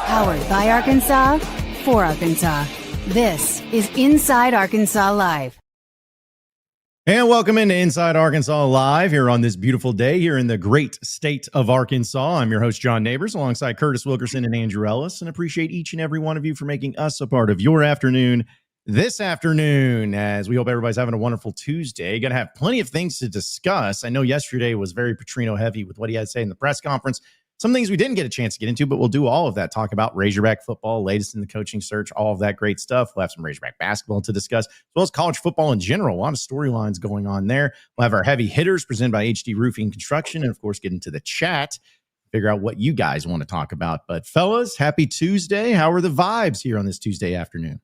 Powered by Arkansas, for Arkansas. This is Inside Arkansas Live. And welcome into Inside Arkansas Live here on this beautiful day here in the great state of Arkansas. I'm your host, John Neighbors, alongside Curtis Wilkerson and Andrew Ellis, and appreciate each and every one of you for making us a part of your afternoon this afternoon, as we hope everybody's having a wonderful Tuesday. Going to have plenty of things to discuss. I know yesterday was very Petrino heavy with what he had to say in the press conference. Some things we didn't get a chance to get into, but we'll do all of that. Talk about Razorback football, latest in the coaching search, all of that great stuff. We'll have some Razorback basketball to discuss, as well as college football in general. A lot of storylines going on there. We'll have our heavy hitters presented by HD Roofing and Construction, and of course, get into the chat, figure out what you guys want to talk about. But fellas, happy Tuesday. How are the vibes here on this Tuesday afternoon?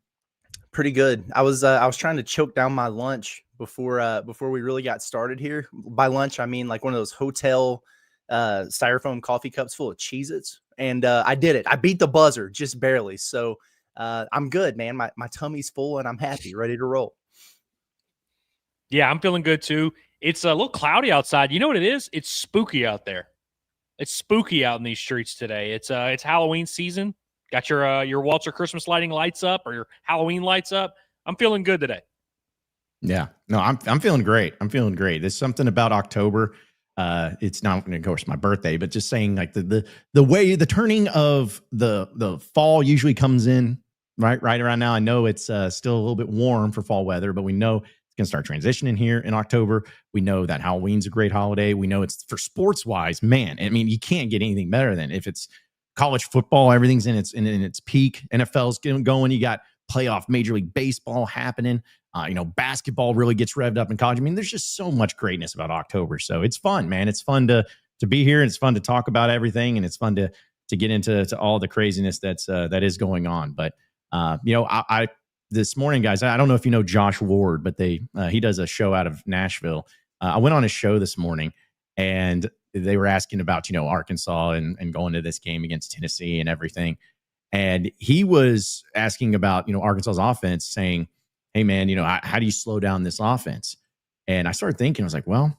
Pretty good. I was trying to choke down my lunch before we really got started here. By lunch, I mean like one of those hotel styrofoam coffee cups full of Cheez-Its. And I did it. I beat the buzzer just barely. So I'm good, man. My tummy's full and I'm happy, ready to roll. Yeah, I'm feeling good too. It's a little cloudy outside. You know what it is? It's spooky out there. It's spooky out in these streets today. It's Halloween season. Got your Walter Christmas lighting lights up or your Halloween lights up. I'm feeling good today. Yeah, no, I'm feeling great. I'm feeling great. There's something about October. It's not, of course, my birthday, but just saying like the way the turning of the fall usually comes in right around now. I know it's still a little bit warm for fall weather, but we know it's going to start transitioning here in October. We know that Halloween's a great holiday. We know it's for sports wise, man. I mean, you can't get anything better than if it's college football. Everything's in its peak. NFL's getting going. You got playoff Major League Baseball happening. Basketball really gets revved up in college. I mean, there's just so much greatness about October. So it's fun, man. It's fun to be here, and it's fun to talk about everything, and it's fun to get into all the craziness that is going on. But I this morning, guys, I don't know if you know Josh Ward, but he does a show out of Nashville. I went on his show this morning, and they were asking about Arkansas and going to this game against Tennessee and everything. And he was asking about Arkansas's offense, saying, hey, man, how do you slow down this offense? And I started thinking, I was like, well,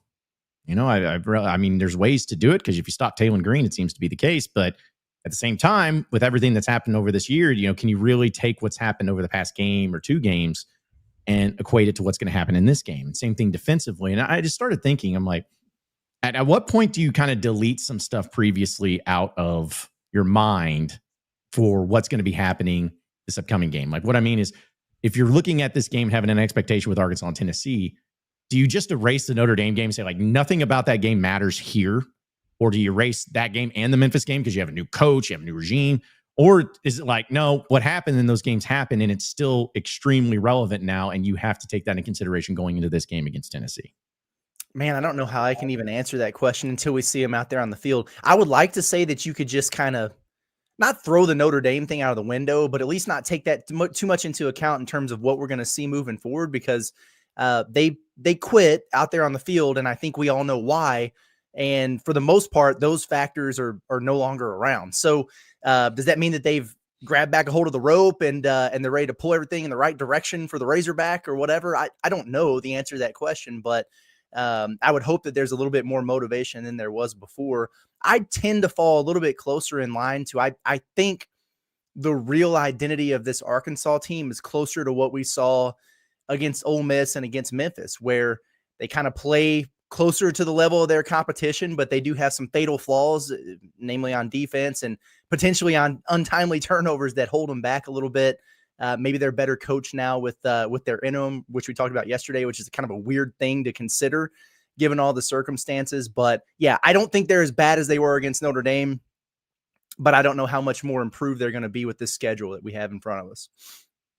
I mean, there's ways to do it, because if you stop Taylor Green, it seems to be the case. But at the same time, with everything that's happened over this year, can you really take what's happened over the past game or two games and equate it to what's going to happen in this game? And same thing defensively. And I just started thinking, I'm like, at what point do you kind of delete some stuff previously out of your mind for what's going to be happening this upcoming game? Like, what I mean is, if you're looking at this game having an expectation with Arkansas and Tennessee, do you just erase the Notre Dame game and say, like, nothing about that game matters here? Or do you erase that game and the Memphis game because you have a new coach, you have a new regime? Or is it like, no, what happened in those games happened, and it's still extremely relevant now, and you have to take that into consideration going into this game against Tennessee? Man, I don't know how I can even answer that question until we see him out there on the field. I would like to say that you could just kind of not throw the Notre Dame thing out of the window, but at least not take that too much into account in terms of what we're going to see moving forward, because they quit out there on the field, and I think we all know why. And for the most part, those factors are no longer around. So does that mean that they've grabbed back a hold of the rope and they're ready to pull everything in the right direction for the Razorback or whatever? I don't know the answer to that question, but I would hope that there's a little bit more motivation than there was before. I tend to fall a little bit closer in line to, I think the real identity of this Arkansas team is closer to what we saw against Ole Miss and against Memphis, where they kind of play closer to the level of their competition, but they do have some fatal flaws, namely on defense and potentially on untimely turnovers that hold them back a little bit. Maybe they're better coached now with their interim, which we talked about yesterday, which is kind of a weird thing to consider given all the circumstances. But yeah, I don't think they're as bad as they were against Notre Dame, but I don't know how much more improved they're going to be with this schedule that we have in front of us.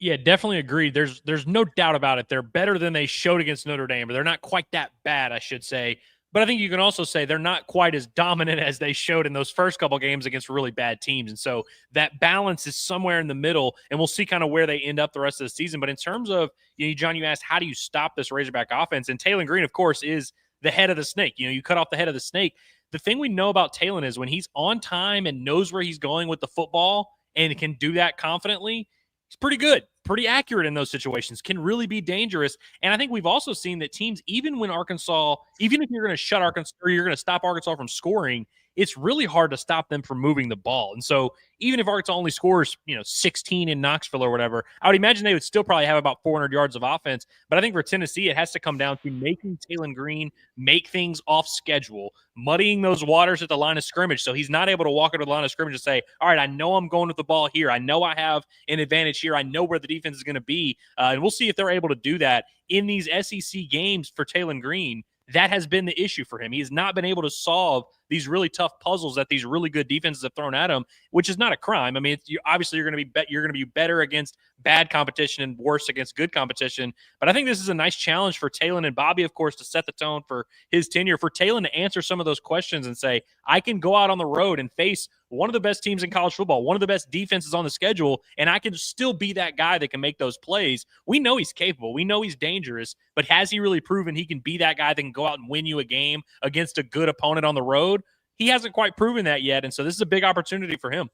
Yeah, definitely agreed. There's no doubt about it. They're better than they showed against Notre Dame, but they're not quite that bad, I should say. But I think you can also say they're not quite as dominant as they showed in those first couple games against really bad teams. And so that balance is somewhere in the middle, and we'll see kind of where they end up the rest of the season. But in terms of, John, you asked, how do you stop this Razorback offense? And Taylor Green, of course, is the head of the snake. You cut off the head of the snake. The thing we know about Taylor is when he's on time and knows where he's going with the football and can do that confidently, he's pretty good, pretty accurate in those situations, can really be dangerous. And I think we've also seen that teams, even when Arkansas, even if you're going to shut Arkansas or you're going to stop Arkansas from scoring, it's really hard to stop them from moving the ball. And so even if Arkansas only scores, 16 in Knoxville or whatever, I would imagine they would still probably have about 400 yards of offense. But I think for Tennessee, it has to come down to making Taylon Green make things off schedule, muddying those waters at the line of scrimmage. So he's not able to walk into the line of scrimmage and say, all right, I know I'm going with the ball here. I know I have an advantage here. I know where the defense is going to be. And we'll see if they're able to do that in these SEC games for Taylon Green. That has been the issue for him. He has not been able to solve these really tough puzzles that these really good defenses have thrown at him, which is not a crime. I mean, obviously you're going to be better against bad competition and worse against good competition. But I think this is a nice challenge for Taylon and Bobby, of course, to set the tone for his tenure, for Taylon to answer some of those questions and say, I can go out on the road and face one of the best teams in college football, one of the best defenses on the schedule, and I can still be that guy that can make those plays. We know he's capable. We know he's dangerous, but has he really proven he can be that guy that can go out and win you a game against a good opponent on the road? He hasn't quite proven that yet, and so this is a big opportunity for him.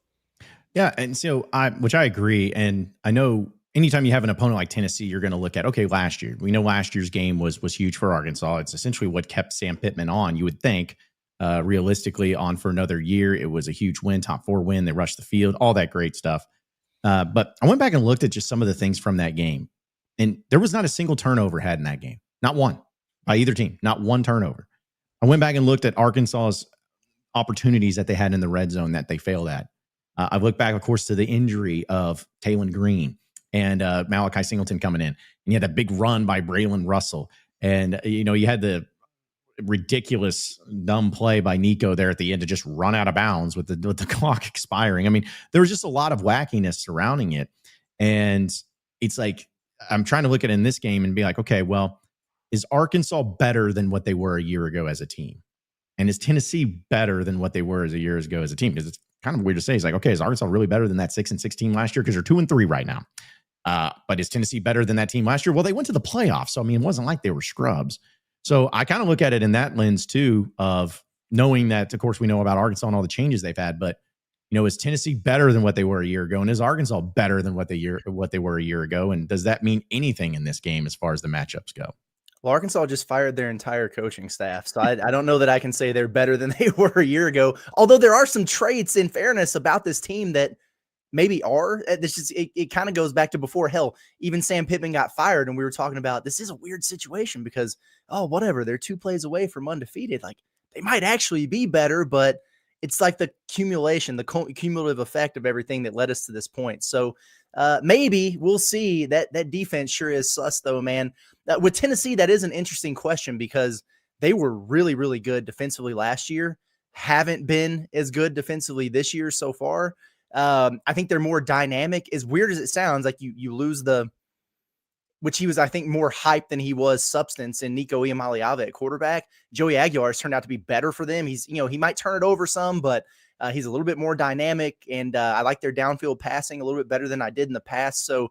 Yeah, and so which I agree, and I know anytime you have an opponent like Tennessee, you're going to look at, okay, last year. We know last year's game was huge for Arkansas. It's essentially what kept Sam Pittman on, you would think, realistically, on for another year. It was a huge win, top 4 win. They rushed the field, all that great stuff. But I went back and looked at just some of the things from that game, and there was not a single turnover had in that game. Not one by either team, not one turnover. I went back and looked at Arkansas's opportunities that they had in the red zone that they failed at. I look back, of course, to the injury of Taylon Green and Malachi Singleton coming in. And you had a big run by Braylon Russell. And, you had the ridiculous dumb play by Nico there at the end to just run out of bounds with the clock expiring. I mean, there was just a lot of wackiness surrounding it. And it's like, I'm trying to look at it in this game and be like, okay, well, is Arkansas better than what they were a year ago as a team? And is Tennessee better than what they were as a year ago as a team? Because it's kind of weird to say. It's like, okay, is Arkansas really better than that 6-6 team last year? Because they're 2-3 right now. But is Tennessee better than that team last year? Well, they went to the playoffs. So, I mean, it wasn't like they were scrubs. So I kind of look at it in that lens, too, of knowing that, of course, we know about Arkansas and all the changes they've had. But, is Tennessee better than what they were a year ago? And is Arkansas better than what they were a year ago? And does that mean anything in this game as far as the matchups go? Well, Arkansas just fired their entire coaching staff, so I don't know that I can say they're better than they were a year ago, although there are some traits, in fairness, about this team that maybe are. It kind of goes back to before. Hell, even Sam Pittman got fired, and we were talking about this is a weird situation because, whatever, they're 2 plays away from undefeated. Like, they might actually be better, but it's like the accumulation, the cumulative effect of everything that led us to this point. So maybe we'll see. That defense sure is sus, though, man. With Tennessee, that is an interesting question because they were really, really good defensively last year, haven't been as good defensively this year so far. I think they're more dynamic. As weird as it sounds, like you lose which he was, I think, more hype than he was substance in Nico Iamaleava at quarterback. Joey Aguilar's turned out to be better for them. He's, he might turn it over some, but he's a little bit more dynamic, and I like their downfield passing a little bit better than I did in the past. So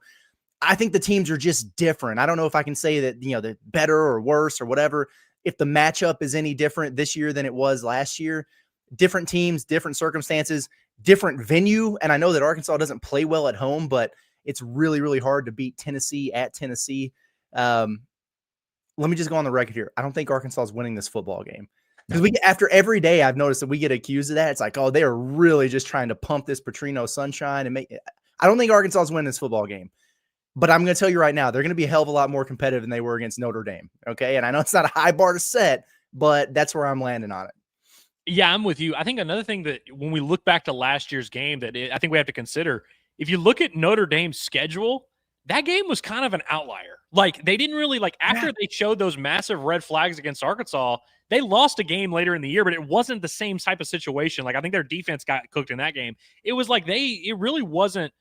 I think the teams are just different. I don't know if I can say that, they're better or worse or whatever. If the matchup is any different this year than it was last year, different teams, different circumstances, different venue. And I know that Arkansas doesn't play well at home, but it's really, really hard to beat Tennessee at Tennessee. Let me just go on the record here. I don't think Arkansas is winning this football game. Because after every day, I've noticed that we get accused of that. It's like, they are really just trying to pump this Petrino sunshine and make it. I don't think Arkansas is winning this football game. But I'm going to tell you right now, they're going to be a hell of a lot more competitive than they were against Notre Dame. Okay. And I know it's not a high bar to set, but that's where I'm landing on it. Yeah, I'm with you. I think another thing that when we look back to last year's game that I think we have to consider, if you look at Notre Dame's schedule, that game was kind of an outlier. Like, they didn't really, after they showed those massive red flags against Arkansas, they lost a game later in the year, but it wasn't the same type of situation. Like, I think their defense got cooked in that game. It was like it really wasn't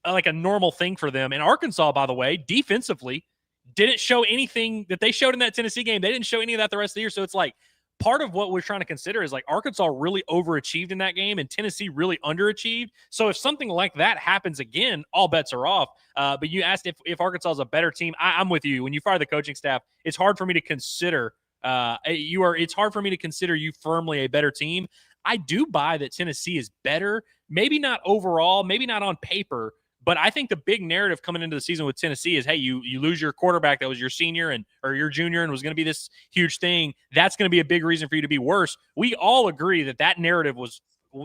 like a normal thing for them. And Arkansas, by the way, defensively didn't show anything that they showed in that Tennessee game. They didn't show any of that the rest of the year. So it's like part of what we're trying to consider is like Arkansas really overachieved in that game and Tennessee really underachieved. So if something like that happens again, all bets are off. But you asked if Arkansas is a better team. I'm with you. When you fire the coaching staff, it's hard for me to consider it's hard for me to consider you firmly a better team. I do buy that Tennessee is better, maybe not overall, maybe not on paper, But I think the big narrative coming into the season with Tennessee is, hey, you lose your quarterback that was your senior or your junior and was going to be this huge thing. That's going to be a big reason for you to be worse. We all agree that narrative was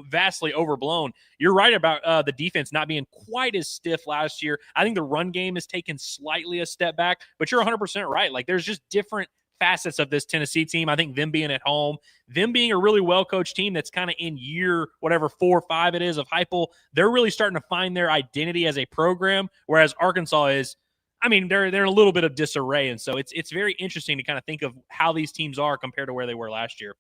vastly overblown. You're right about the defense not being quite as stiff last year. I think the run game has taken slightly a step back, but you're 100% right. Like, there's just different facets of this Tennessee team. I think them being at home, them being a really well-coached team that's kind of in year, whatever, 4 or 5 it is of Heupel, they're really starting to find their identity as a program, whereas Arkansas is, I mean, they're in a little bit of disarray. And so it's very interesting to kind of think of how these teams are compared to where they were last year.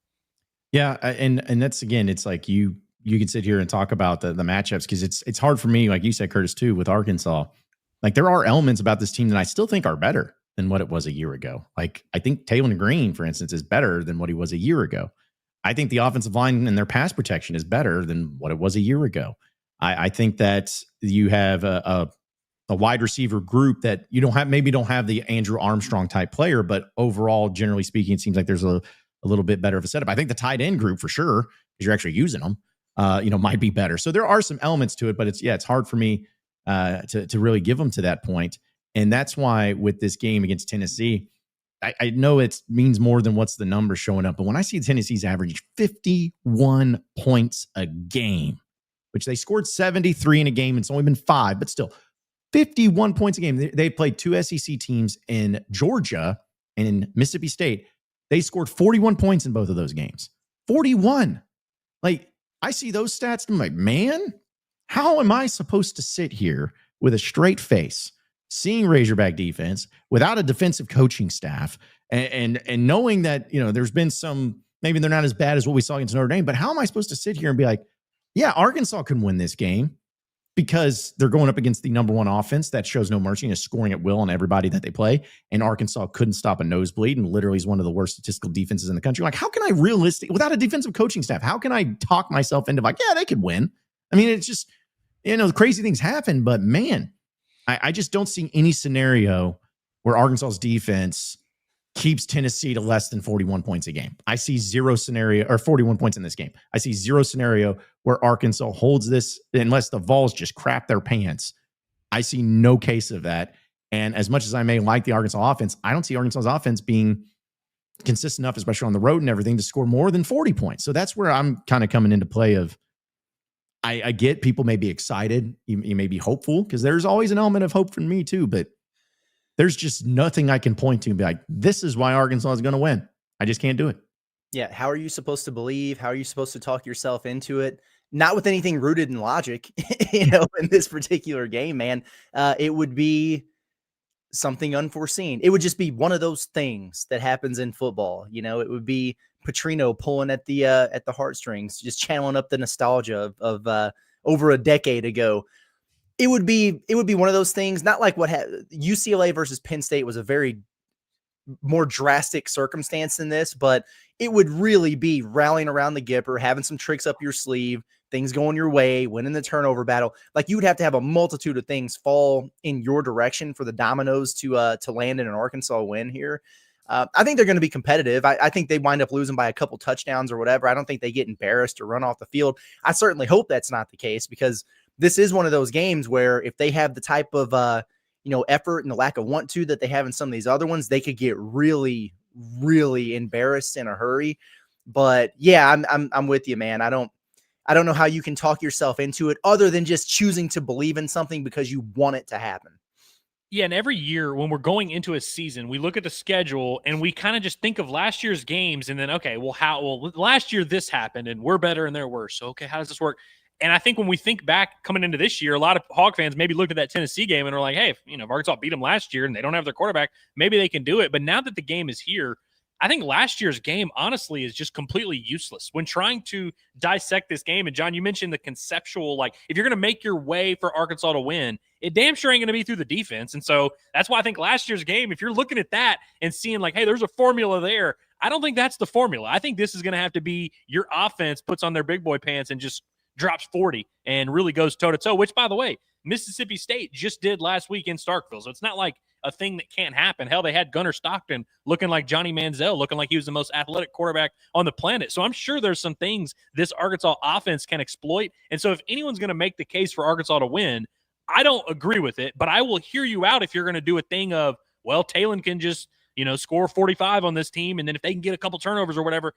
Yeah, and that's, again, it's like you can sit here and talk about the matchups, because it's hard for me, like you said, Curtis, too, with Arkansas. Like, there are elements about this team that I still think are better than what it was a year ago. Like, I think Taylor Green, for instance, is better than what he was a year ago. I think the offensive line and their pass protection is better than what it was a year ago. I think that you have a wide receiver group that you don't have the Andrew Armstrong type player, but overall, generally speaking, it seems like there's a little bit better of a setup. I think the tight end group, for sure, because you're actually using them, might be better. So there are some elements to it, but it's hard for me to really give them to that point. And that's why with this game against Tennessee, I know it means more than what's the number showing up. But when I see Tennessee's average 51 points a game, which they scored 73 in a game, and it's only been 5, but still 51 points a game. They played 2 SEC teams in Georgia and in Mississippi State. They scored 41 points in both of those games. 41. Like, I see those stats, and I'm like, man, how am I supposed to sit here with a straight face, seeing Razorback defense without a defensive coaching staff, and knowing that, there's been some, maybe they're not as bad as what we saw against Notre Dame, but how am I supposed to sit here and be like, yeah, Arkansas can win this game because they're going up against the number 1 offense that shows no mercy and is scoring at will on everybody that they play, and Arkansas couldn't stop a nosebleed and literally is one of the worst statistical defenses in the country. Like, how can I without a defensive coaching staff, how can I talk myself into like, yeah, they could win? I mean, it's just, crazy things happen, but man, I just don't see any scenario where Arkansas's defense keeps Tennessee to less than 41 points a game. I see 0 scenario, or 41 points in this game. I see 0 scenario where Arkansas holds this, unless the Vols just crap their pants. I see no case of that. And as much as I may like the Arkansas offense, I don't see Arkansas's offense being consistent enough, especially on the road and everything, to score more than 40 points. So that's where I'm kind of coming into play of, I get people may be excited. You may be hopeful, because there's always an element of hope for me too, but there's just nothing I can point to and be like, this is why Arkansas is going to win. I just can't do it. Yeah. How are you supposed to believe? How are you supposed to talk yourself into it? Not with anything rooted in logic, in this particular game, man. It would be something unforeseen. It would just be one of those things that happens in football. It would be Petrino pulling at the heartstrings, just channeling up the nostalgia of over a decade ago. It would be one of those things, not like what UCLA versus Penn State was a very more drastic circumstance than this, but it would really be rallying around the Gipper, having some tricks up your sleeve, things going your way, winning the turnover battle. Like, you would have to have a multitude of things fall in your direction for the dominoes to land in an Arkansas win here. I think they're going to be competitive. I think they wind up losing by a couple touchdowns or whatever. I don't think they get embarrassed or run off the field. I certainly hope that's not the case, because this is one of those games where if they have the type of effort and the lack of want to that they have in some of these other ones, they could get really, really embarrassed in a hurry. But yeah, I'm with you, man. I don't know how you can talk yourself into it other than just choosing to believe in something because you want it to happen. Yeah, and every year when we're going into a season, we look at the schedule and we kind of just think of last year's games, and then, okay, well, last year this happened and we're better and they're worse. So, okay, how does this work? And I think when we think back coming into this year, a lot of Hog fans maybe looked at that Tennessee game and were like, hey, if Arkansas beat them last year and they don't have their quarterback, maybe they can do it. But now that the game is here, I think last year's game, honestly, is just completely useless when trying to dissect this game. And, John, you mentioned the conceptual, like, if you're going to make your way for Arkansas to win, it damn sure ain't going to be through the defense. And so that's why I think last year's game, if you're looking at that and seeing, like, hey, there's a formula there, I don't think that's the formula. I think this is going to have to be your offense puts on their big boy pants and just drops 40 and really goes toe-to-toe, which, by the way, Mississippi State just did last week in Starkville. So it's not like a thing that can't happen. Hell, they had Gunnar Stockton looking like Johnny Manziel, looking like he was the most athletic quarterback on the planet. So I'm sure there's some things this Arkansas offense can exploit. And so if anyone's going to make the case for Arkansas to win, I don't agree with it, but I will hear you out if you're going to do a thing of, well, Talon can just, score 45 on this team, and then if they can get a couple turnovers or whatever,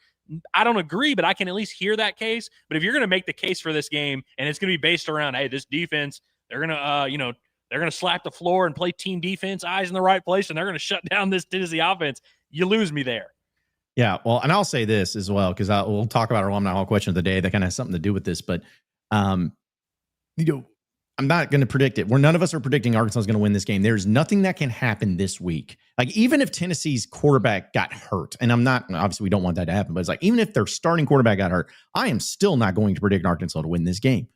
I don't agree, but I can at least hear that case. But if you're going to make the case for this game, and it's going to be based around, hey, this defense, they're going to, they're going to slap the floor and play team defense, eyes in the right place, and they're going to shut down this Tennessee offense, you lose me there. Yeah, well, and I'll say this as well, because we'll talk about our alumni hall question of the day that kind of has something to do with this, but I'm not going to predict it. None of us are predicting Arkansas is going to win this game. There's nothing that can happen this week. Like, even if Tennessee's quarterback got hurt, and obviously we don't want that to happen, but it's like, even if their starting quarterback got hurt, I am still not going to predict Arkansas to win this game.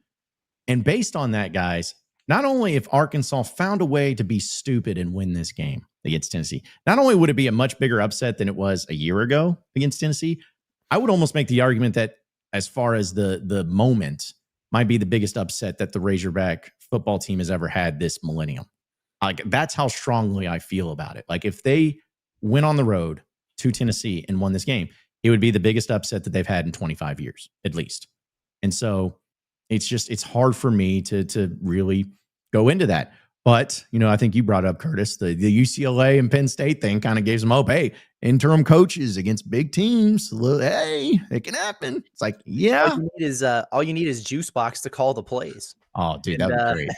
And based on that, guys, not only if Arkansas found a way to be stupid and win this game against Tennessee, not only would it be a much bigger upset than it was a year ago against Tennessee, I would almost make the argument that as far as the moment, might be the biggest upset that the Razorback football team has ever had this millennium. Like, that's how strongly I feel about it. Like, if they went on the road to Tennessee and won this game, it would be the biggest upset that they've had in 25 years, at least. And so it's hard for me to really go into that. But, I think you brought up, Curtis, the UCLA and Penn State thing kind of gave some hope. Hey, interim coaches against big teams. Hey, it can happen. It's like, yeah. All you need is Juice Box to call the plays. Oh, dude, that would be great.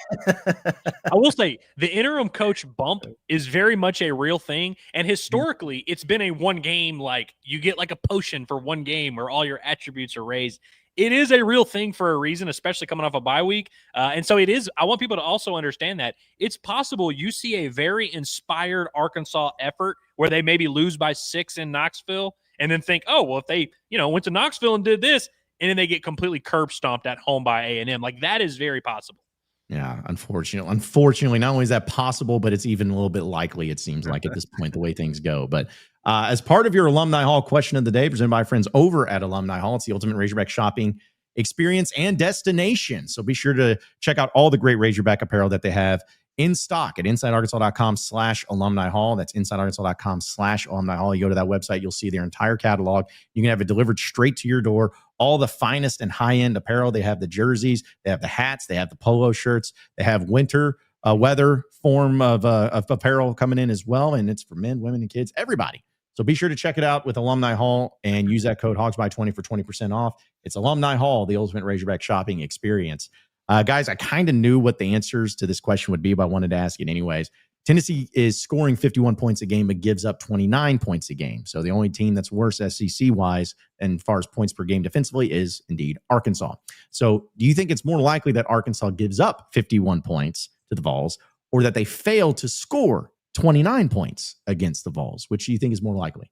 I will say the interim coach bump is very much a real thing. And historically, it's been a one game, like you get like a potion for one game where all your attributes are raised. It is a real thing for a reason, especially coming off a bye week. And so it is. I want people to also understand that it's possible you see a very inspired Arkansas effort where they maybe lose by 6 in Knoxville and then think, oh, well, if they, went to Knoxville and did this, and then they get completely curb stomped at home by A&M. Like, that is very possible. Yeah, unfortunately, not only is that possible, but it's even a little bit likely, it seems like, at this point, the way things go. But as part of your Alumni Hall question of the day, presented by our friends over at Alumni Hall, it's the ultimate Razorback shopping experience and destination. So be sure to check out all the great Razorback apparel that they have in stock at InsideArkansas.com/Alumni Hall. That's InsideArkansas.com/Alumni Hall. You go to that website, you'll see their entire catalog. You can have it delivered straight to your door. All the finest and high-end apparel. They have the jerseys, they have the hats, they have the polo shirts, they have winter weather form of apparel coming in as well. And it's for men, women, and kids, everybody. So be sure to check it out with Alumni Hall and use that code HOGSBY20 for 20% off. It's Alumni Hall, the ultimate Razorback shopping experience. Guys, I kind of knew what the answers to this question would be, but I wanted to ask it anyways. Tennessee is scoring 51 points a game, but gives up 29 points a game. So the only team that's worse SEC-wise and as far as points per game defensively is indeed Arkansas. So do you think it's more likely that Arkansas gives up 51 points to the Vols, or that they fail to score 29 points against the Vols? Which do you think is more likely?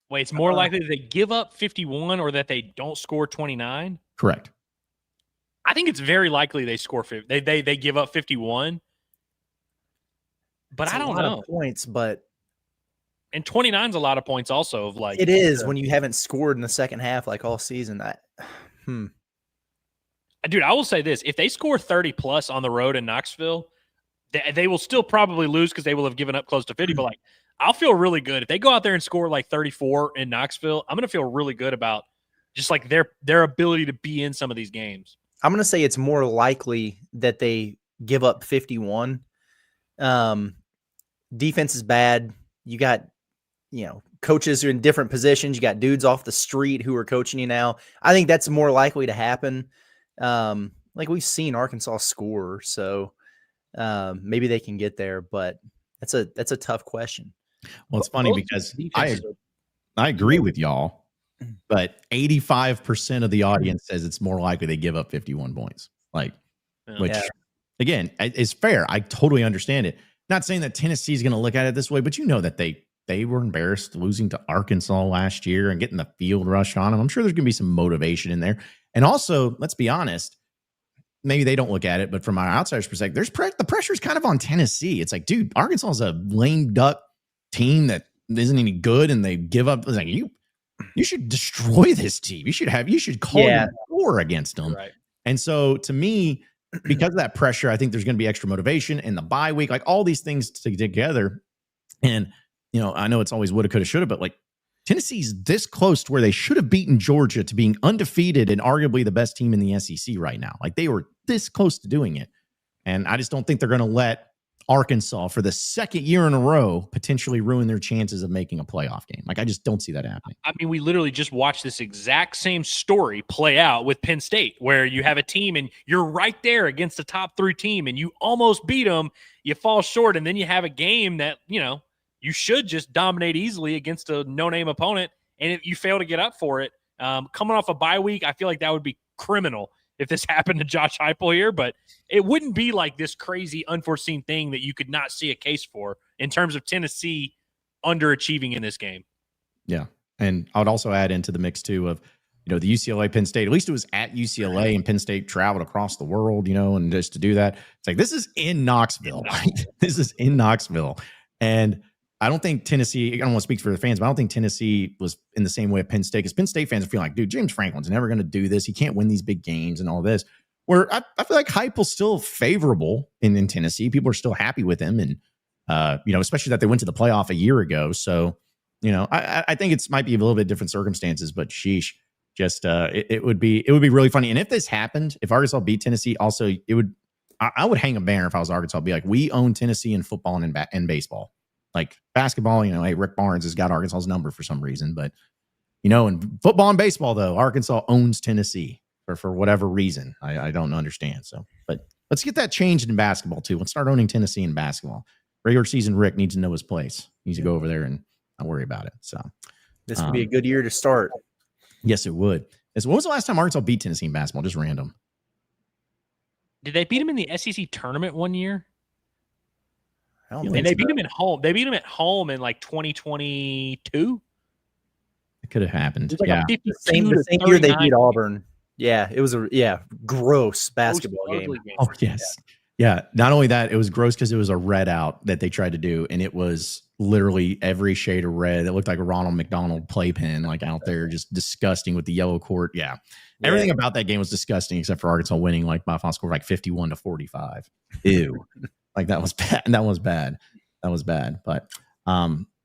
Wait, it's more likely that they give up 51 or that they don't score 29? Correct. I think it's very likely they score 50. They give up 51. But it's I don't know. Points, but and 29 is a lot of points also. Of like, it is when you haven't scored in the second half like all season. Dude, I will say this: if they score 30 plus on the road in Knoxville, they will still probably lose because they will have given up close to 50. But like, I'll feel really good if they go out there and score like 34 in Knoxville. I'm gonna feel really good about just like their ability to be in some of these games. I'm gonna say it's more likely that they give up 51. Defense is bad. You got, coaches are in different positions. You got dudes off the street who are coaching you now. I think that's more likely to happen. Like we've seen Arkansas score, so maybe they can get there, but that's a tough question. Well, it's funny because I agree with y'all, but 85% of the audience says it's more likely they give up 51 points. Which again, is fair. I totally understand it. Not saying that Tennessee is going to look at it this way, but that they were embarrassed losing to Arkansas last year and getting the field rush on them. I'm sure there's going to be some motivation in there. And also, let's be honest, maybe they don't look at it, but from our outsider's perspective, the pressure's kind of on Tennessee. It's like, dude, Arkansas is a lame duck team that isn't any good, and they give up. It's like, you should destroy this team. You should call war against them. Right. And so, to me, because of that pressure, I think there's going to be extra motivation in the bye week, like all these things together. And, I know it's always woulda, coulda, shoulda, but like Tennessee's this close to where they should have beaten Georgia to being undefeated and arguably the best team in the SEC right now. Like they were this close to doing it. And I just don't think they're going to let Arkansas for the second year in a row potentially ruin their chances of making a playoff game. Like, I just don't see that happening. I mean, we literally just watched this exact same story play out with Penn State, where you have a team and you're right there against a top 3 team and you almost beat them, you fall short, and then you have a game that, you should just dominate easily against a no-name opponent, and if you fail to get up for it. Coming off a bye week, I feel like that would be criminal if this happened to Josh Heupel here, but it wouldn't be like this crazy unforeseen thing that you could not see a case for in terms of Tennessee underachieving in this game. Yeah. And I would also add into the mix too of, the UCLA Penn State, at least it was at UCLA and Penn State traveled across the world, and just to do that, it's like, this is in Knoxville. This is in Knoxville. And I don't think Tennessee, I don't want to speak for the fans, but I don't think Tennessee was in the same way of Penn State, because Penn State fans are feeling like, dude, James Franklin's never going to do this. He can't win these big games and all this. Where I feel like Heupel's still favorable in Tennessee. People are still happy with him. And, especially that they went to the playoff a year ago. So, I think it might be a little bit different circumstances, but sheesh, just it would be really funny. And if this happened, if Arkansas beat Tennessee, also, I would hang a banner if I was Arkansas, be like, we own Tennessee in football and baseball. Like basketball, hey, Rick Barnes has got Arkansas's number for some reason, but in football and baseball, though, Arkansas owns Tennessee for whatever reason. I don't understand. So, but let's get that changed in basketball too. Let's start owning Tennessee in basketball. Regular season Rick needs to know his place. He needs to go over there and not worry about it. So this would be a good year to start. Yes, it would. When was the last time Arkansas beat Tennessee in basketball? Just random. Did they beat him in the SEC tournament one year? And they beat him at home. They beat him at home in like 2022. It could have happened. Like yeah. The same year they beat Auburn. Yeah, it was a gross basketball game. Oh, yes. Yeah. Not only that, it was gross because it was a red out that they tried to do, and it was literally every shade of red. It looked like a Ronald McDonald playpen, like out there, just disgusting with the yellow court. Yeah. Everything about that game was disgusting except for Arkansas winning like by a final score of like 51-45. Ew. Like that was bad. That was bad. But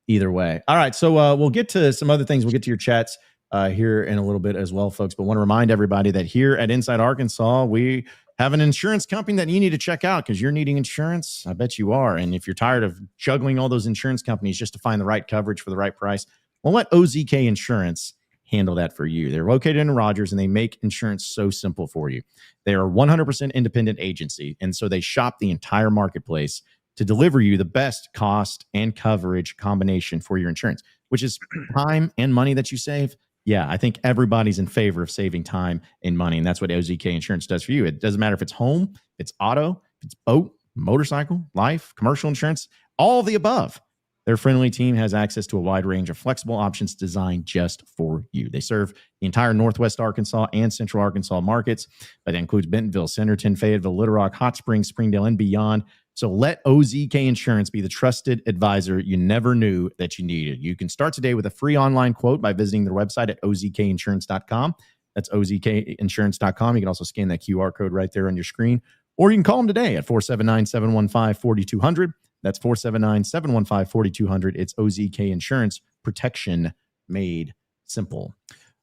either way. All right. So we'll get to some other things. We'll get to your chats here in a little bit as well, folks. But want to remind everybody that here at Inside Arkansas, we have an insurance company that you need to check out because you're needing insurance. I bet you are. And if you're tired of juggling all those insurance companies just to find the right coverage for the right price, well, let OZK Insurance handle that for you. They're located in Rogers, and they make insurance so simple for you. They are a 100% independent agency, and so they shop the entire marketplace to deliver you the best cost and coverage combination for your insurance, which is time and money that you save. Yeah, I think everybody's in favor of saving time and money, and that's what OZK Insurance does for you. It doesn't matter if it's home, if it's auto, if it's boat, motorcycle, life, commercial insurance, all of the above. Their friendly team has access to a wide range of flexible options designed just for you. They serve the entire Northwest Arkansas and Central Arkansas markets. That includes Bentonville, Centerton, Fayetteville, Little Rock, Hot Springs, Springdale, and beyond. So let OZK Insurance be the trusted advisor you never knew that you needed. You can start today with a free online quote by visiting their website at ozkinsurance.com. That's ozkinsurance.com. You can also scan that QR code right there on your screen. Or you can call them today at 479-715-4200. That's 479-715-4200. It's OZK Insurance, protection made simple.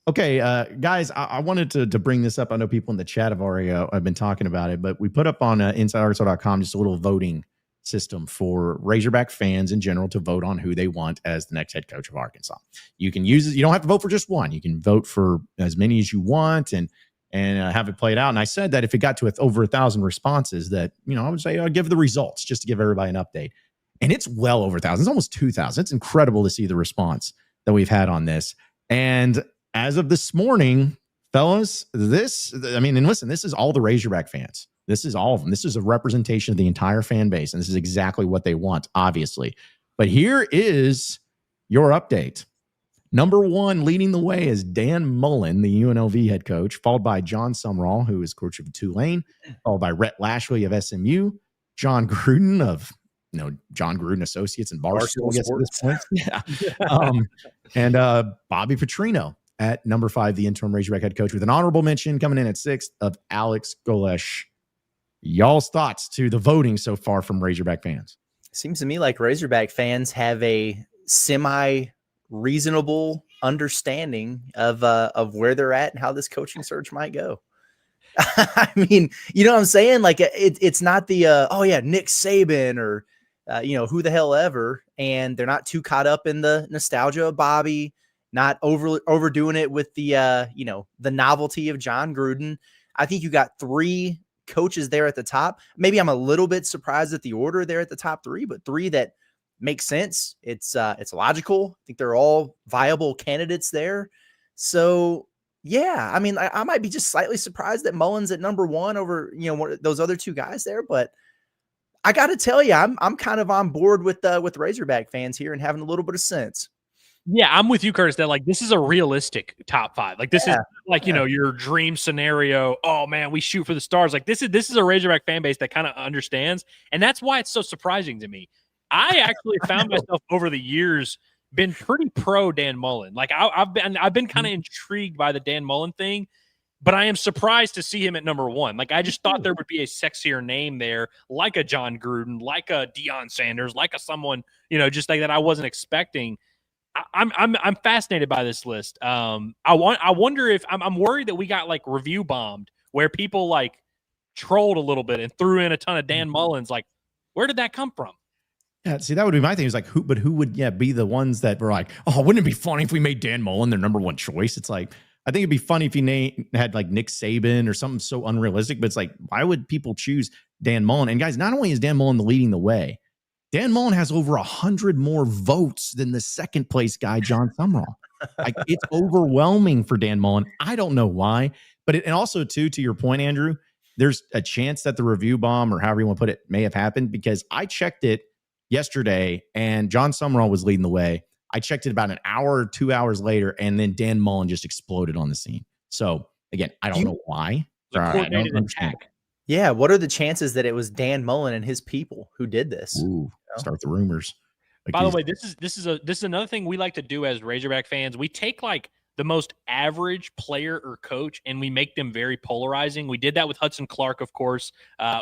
Okay, guys, I wanted to bring this up. I know people in the chat have already have been talking about it, but we put up on InsideArkansas.com just a little voting system for Razorback fans in general to vote on who they want as the next head coach of Arkansas. You can use it. You don't have to vote for just one. You can vote for as many as you want and have it played out. And I said that if it got to over 1,000 responses, that I would say I'd give the results just to give everybody an update. And it's well over 1,000. It's almost 2,000. It's incredible to see the response that we've had on this. And as of this morning, fellas, and listen, this is all the Razorback fans. This is all of them. This is a representation of the entire fan base, and this is exactly what they want, obviously. But here is your update. Number one, leading the way is Dan Mullen, the UNLV head coach, followed by John Sumrall, who is coach of Tulane, followed by Rhett Lashley of SMU, John Gruden of John Gruden Associates and Barstool gets to this point. Yeah. And Bobby Petrino at number 5, the interim Razorback head coach, with an honorable mention coming in at 6th of Alex Golesh. Y'all's thoughts to the voting so far from Razorback fans? Seems to me like Razorback fans have a semi-reasonable understanding of where they're at and how this coaching search might go. I mean, you know what I'm saying? Like it's not the oh yeah, Nick Saban or who the hell ever, and they're not too caught up in the nostalgia of Bobby, not overdoing it with the the novelty of John Gruden. I think you got 3 coaches there at the top. Maybe I'm a little bit surprised at the order there at the top 3, but 3 that make sense. It's logical. I think they're all viable candidates there. So yeah, I mean, I might be just slightly surprised that Mullins at number 1 over those other 2 guys there, but I got to tell you, I'm kind of on board with Razorback fans here and having a little bit of sense. Yeah, I'm with you, Curtis, that like this is a realistic top 5. Like this is like, your dream scenario. Oh man, we shoot for the stars. Like this is a Razorback fan base that kind of understands. And that's why it's so surprising to me. I actually found myself over the years been pretty pro Dan Mullen. Like I've been kind of intrigued by the Dan Mullen thing, but I am surprised to see him at number 1. Like I just thought there would be a sexier name there, like a John Gruden, like a Deion Sanders, like a someone, just like that I wasn't expecting. I'm fascinated by this list. I wonder if I'm worried that we got like review bombed where people like trolled a little bit and threw in a ton of Dan Mullins. Like, where did that come from? Yeah, see, that would be my thing. Is like, who would be the ones that were like, oh, wouldn't it be funny if we made Dan Mullen their number 1 choice? It's like, I think it'd be funny if you had like Nick Saban or something so unrealistic, but it's like, why would people choose Dan Mullen? And guys, not only is Dan Mullen leading the way, Dan Mullen has over 100 more votes than the second place guy, John Sumrall. Like it's overwhelming for Dan Mullen. I don't know why, but and also too, to your point, Andrew, there's a chance that the review bomb or however you want to put it may have happened because I checked it yesterday and John Sumrall was leading the way. I checked it about an hour or 2 hours later, and then Dan Mullen just exploded on the scene. So again, I don't know why. I don't understand. Yeah, what are the chances that it was Dan Mullen and his people who did this? Ooh, start the rumors. Like by the way, this is another thing we like to do as Razorback fans. We take like the most average player or coach and we make them very polarizing. We did that with Hudson Clark, of course.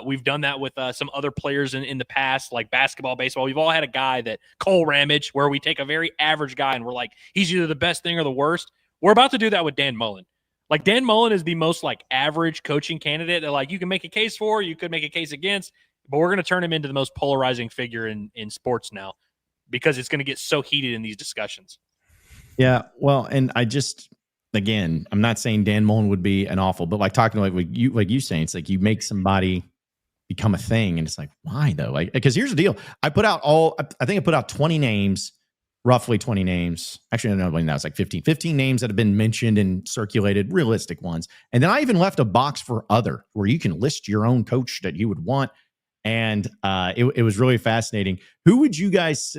We've done that with some other players in the past, like basketball, baseball. We've all had a guy that Cole Ramage, where we take a very average guy and we're like, he's either the best thing or the worst. We're about to do that with Dan Mullen. Like Dan Mullen is the most like average coaching candidate that like you can make a case for, you could make a case against, but we're going to turn him into the most polarizing figure in sports now because it's going to get so heated in these discussions. Yeah, well, and I just, again, I'm not saying Dan Mullen would be an awful, but like talking like you saying, it's like you make somebody become a thing, and it's like, why though? Like, because here's the deal: I put out 20 names, roughly 20 names. Actually, no, now it's like 15 names that have been mentioned and circulated, realistic ones, and then I even left a box for other where you can list your own coach that you would want. And it was really fascinating. Did you guys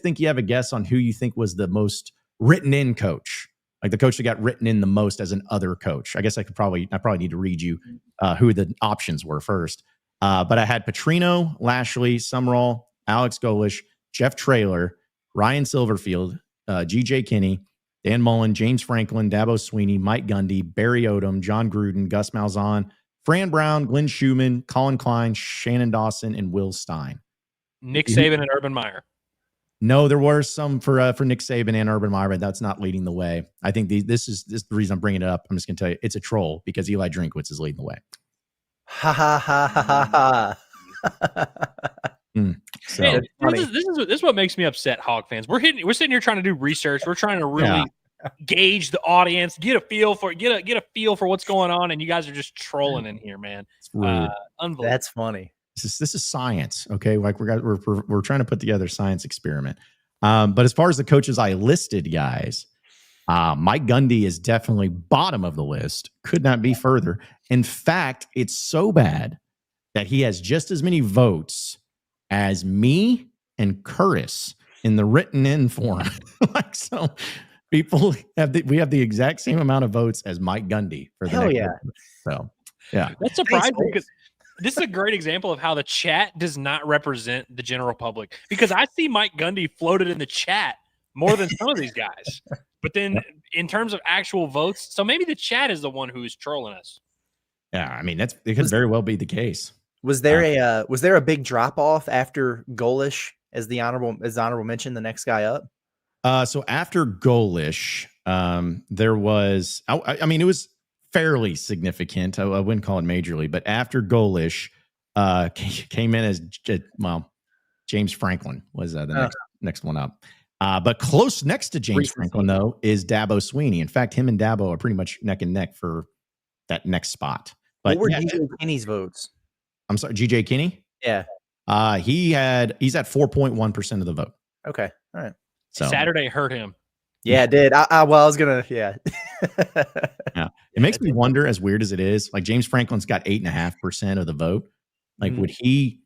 think you have a guess on who you think was the most written in coach, like the coach that got written in the most as an other coach? I guess I probably need to read you who the options were first. But I had Petrino, Lashley, Sumrall, Alex Golish, Jeff Traylor, Ryan Silverfield, GJ Kinney, Dan Mullen, James Franklin, Dabo Sweeney, Mike Gundy, Barry Odom, John Gruden, Gus Malzahn, Fran Brown, Glenn Schumann, Colin Klein, Shannon Dawson, and Will Stein. Nick Saban and Urban Meyer. No, there were some for Nick Saban and Urban Meyer, but that's not leading the way. I think this is the reason I'm bringing it up. I'm just going to tell you, it's a troll because Eli Drinkwitz is leading the way. Ha ha ha ha ha. So Man, this is what makes me upset, Hog fans. We're sitting here trying to do research. We're trying to really gauge the audience, get a feel for what's going on, and you guys are just trolling in here, man. Unbelievable. That's funny. This is science, okay? Like we're trying to put together a science experiment. But as far as the coaches I listed, guys, Mike Gundy is definitely bottom of the list. Could not be further. In fact, it's so bad that he has just as many votes as me and Curtis in the written in form. Like so. People we have the exact same amount of votes as Mike Gundy for the next year. So yeah, that's surprising because this is a great example of how the chat does not represent the general public. Because I see Mike Gundy floated in the chat more than some of these guys, but then in terms of actual votes, so maybe the chat is the one who's trolling us. Yeah, I mean it could very well be the case. Was there a big drop off after Golish as the honorable mention, the next guy up? So after Golish, there was, I mean, it was fairly significant. I wouldn't call it majorly, but after Golish came in as James Franklin was the next one up. But close next to James Franklin, though, is Dabo Sweeney. In fact, him and Dabo are pretty much neck and neck for that next spot. But what were GJ Kinney's votes? I'm sorry, GJ Kinney? Yeah. He's at 4.1% of the vote. Okay. All right. So Saturday hurt him. Yeah, it did. I was gonna. Yeah. Yeah. It makes me wonder, as weird as it is, like James Franklin's got 8.5% of the vote. Like, did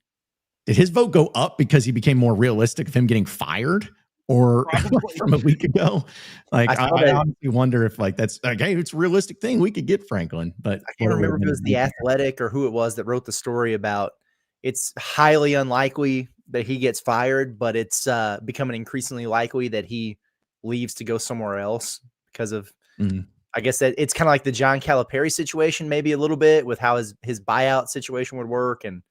his vote go up because he became more realistic of him getting fired, or from a week ago? Like, I honestly wonder if like that's like, hey, it's a realistic thing. We could get Franklin, but I can't remember if it was The Athletic or who it was that wrote the story about it's highly unlikely that he gets fired, but it's becoming increasingly likely that he leaves to go somewhere else because of, I guess that it's kind of like the John Calipari situation, maybe a little bit with how his buyout situation would work, and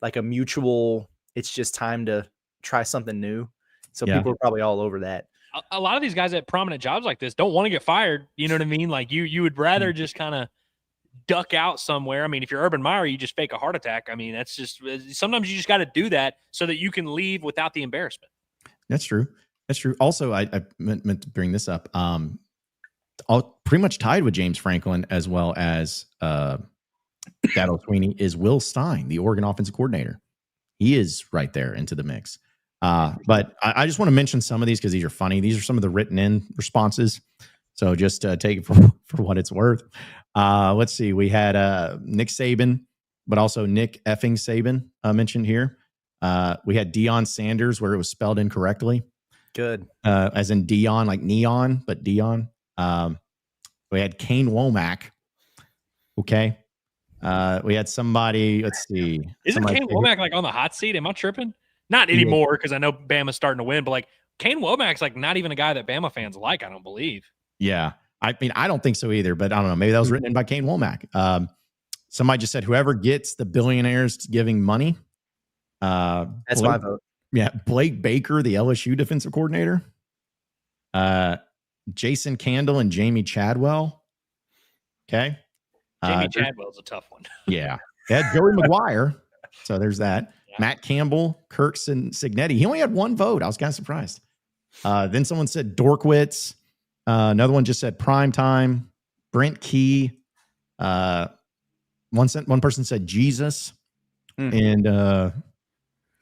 like a mutual, it's just time to try something new. So people are probably all over that. A lot of these guys at prominent jobs like this don't want to get fired. You know what I mean? Like you would rather just kind of duck out somewhere. I mean, if you're Urban Meyer, you just fake a heart attack. I mean, that's just, sometimes you just got to do that so that you can leave without the embarrassment. That's true. That's true. Also, I meant to bring this up. Pretty much tied with James Franklin as well as Dabo Sweeney is Will Stein, the Oregon offensive coordinator. He is right there into the mix. But I just want to mention some of these because these are funny. These are some of the written in responses. So just take it for what it's worth. Let's see. We had Nick Saban, but also Nick effing Saban mentioned here. We had Deion Sanders, where it was spelled incorrectly. Good. As in Dion, like neon, but Dion. We had Kane Womack. Okay. We had somebody, let's see. Isn't Kane Womack like on the hot seat? Am I tripping? Not anymore, because I know Bama's starting to win, but like Kane Womack's like not even a guy that Bama fans like, I don't believe. Yeah. I mean, I don't think so either, but I don't know. Maybe that was written in by Kane Womack. Somebody just said, whoever gets the billionaires giving money. That's my vote. Yeah. Blake Baker, the LSU defensive coordinator. Jason Candle and Jamie Chadwell. Okay. Jamie Chadwell's a tough one. Yeah. They had Joey McGuire. So there's that. Yeah. Matt Campbell, Kirk Signetti. He only had one vote. I was kind of surprised. Then someone said Dorkwitz. Another one just said Prime Time. Brent Key. One person said Jesus. And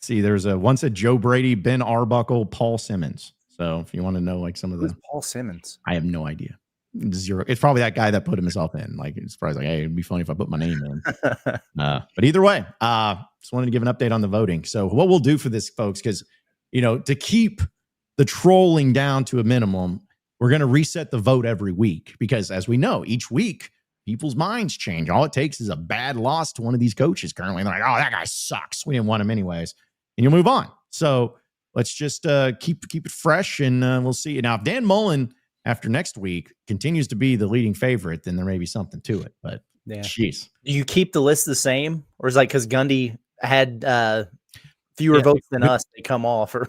see, there's one said Joe Brady, Ben Arbuckle, Paul Simmons. So if you want to know like some of the Paul Simmons, I have no idea. Zero. It's probably that guy that put himself in. Like it's probably like, hey, it'd be funny if I put my name in. But either way, just wanted to give an update on the voting. So what we'll do for this, folks, because to keep the trolling down to a minimum, we're going to reset the vote every week because, as we know, each week people's minds change. All it takes is a bad loss to one of these coaches currently. And they're like, oh, that guy sucks. We didn't want him anyways, and you'll move on. So let's just keep it fresh, and we'll see. Now, if Dan Mullen after next week continues to be the leading favorite, then there may be something to it. But jeez, do you keep the list the same, or is it like because Gundy had fewer votes than us, they come off? Or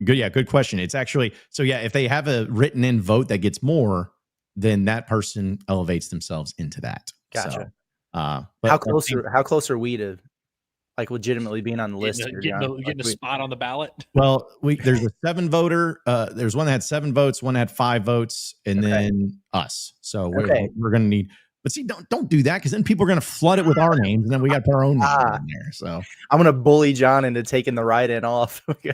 good question. It's actually if they have a written in vote that gets more, then that person elevates themselves into that. Gotcha. So, how close are we to like legitimately being on the list? Getting a spot on the ballot? Well, there's a 7 voter. There's one that had 7 votes, one had 5 votes, and then us. So we're going to need. But see, don't do that because then people are going to flood it with our names, and then we got to put our own names in there. So I'm going to bully John into taking the write-in off. Yeah,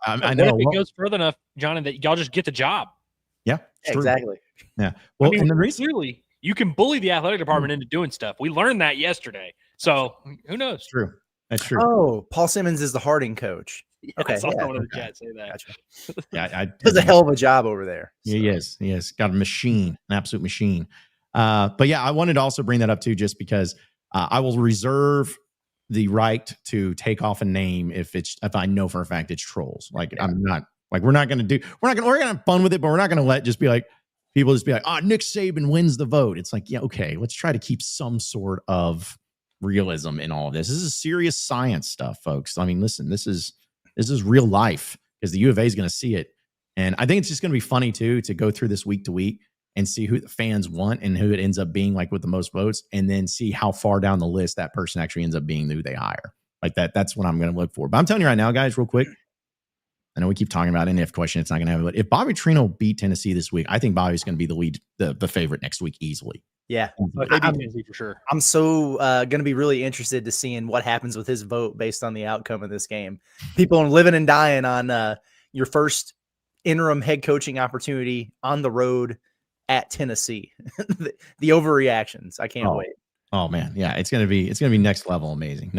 I know. What if it goes further enough, John, and that y'all just get the job? Yeah, exactly. Yeah. Well, and the reason clearly you can bully the athletic department into doing stuff. We learned that yesterday. So who knows? That's true. Oh, Paul Simmons is the Harding coach. Okay, I saw someone in the chat say that. Gotcha. Yeah, does a hell of a job over there. So. He is. Got a machine, an absolute machine. But yeah, I wanted to also bring that up too, just because I will reserve the right to take off a name if I know for a fact it's trolls. Like I'm not like we're gonna have fun with it, but we're not gonna let just be like people just be like, oh, Nick Saban wins the vote. It's like, yeah, okay, let's try to keep some sort of realism in all of this. This is serious science stuff, folks. I mean, listen, this is real life because the U of A is going to see it. And I think it's just going to be funny too, to go through this week to week and see who the fans want and who it ends up being like with the most votes, and then see how far down the list that person actually ends up being who they hire. Like that's what I'm going to look for. But I'm telling you right now, guys, real quick, I know we keep talking about an if question. It's not going to happen. But if Bobby Petrino beat Tennessee this week, I think Bobby's going to be the favorite next week easily. Yeah. They beat Tennessee for sure. I'm so going to be really interested to seeing what happens with his vote based on the outcome of this game. People are living and dying on your first interim head coaching opportunity on the road at Tennessee. the overreactions. I can't wait. Oh man. Yeah. It's going to be next level amazing.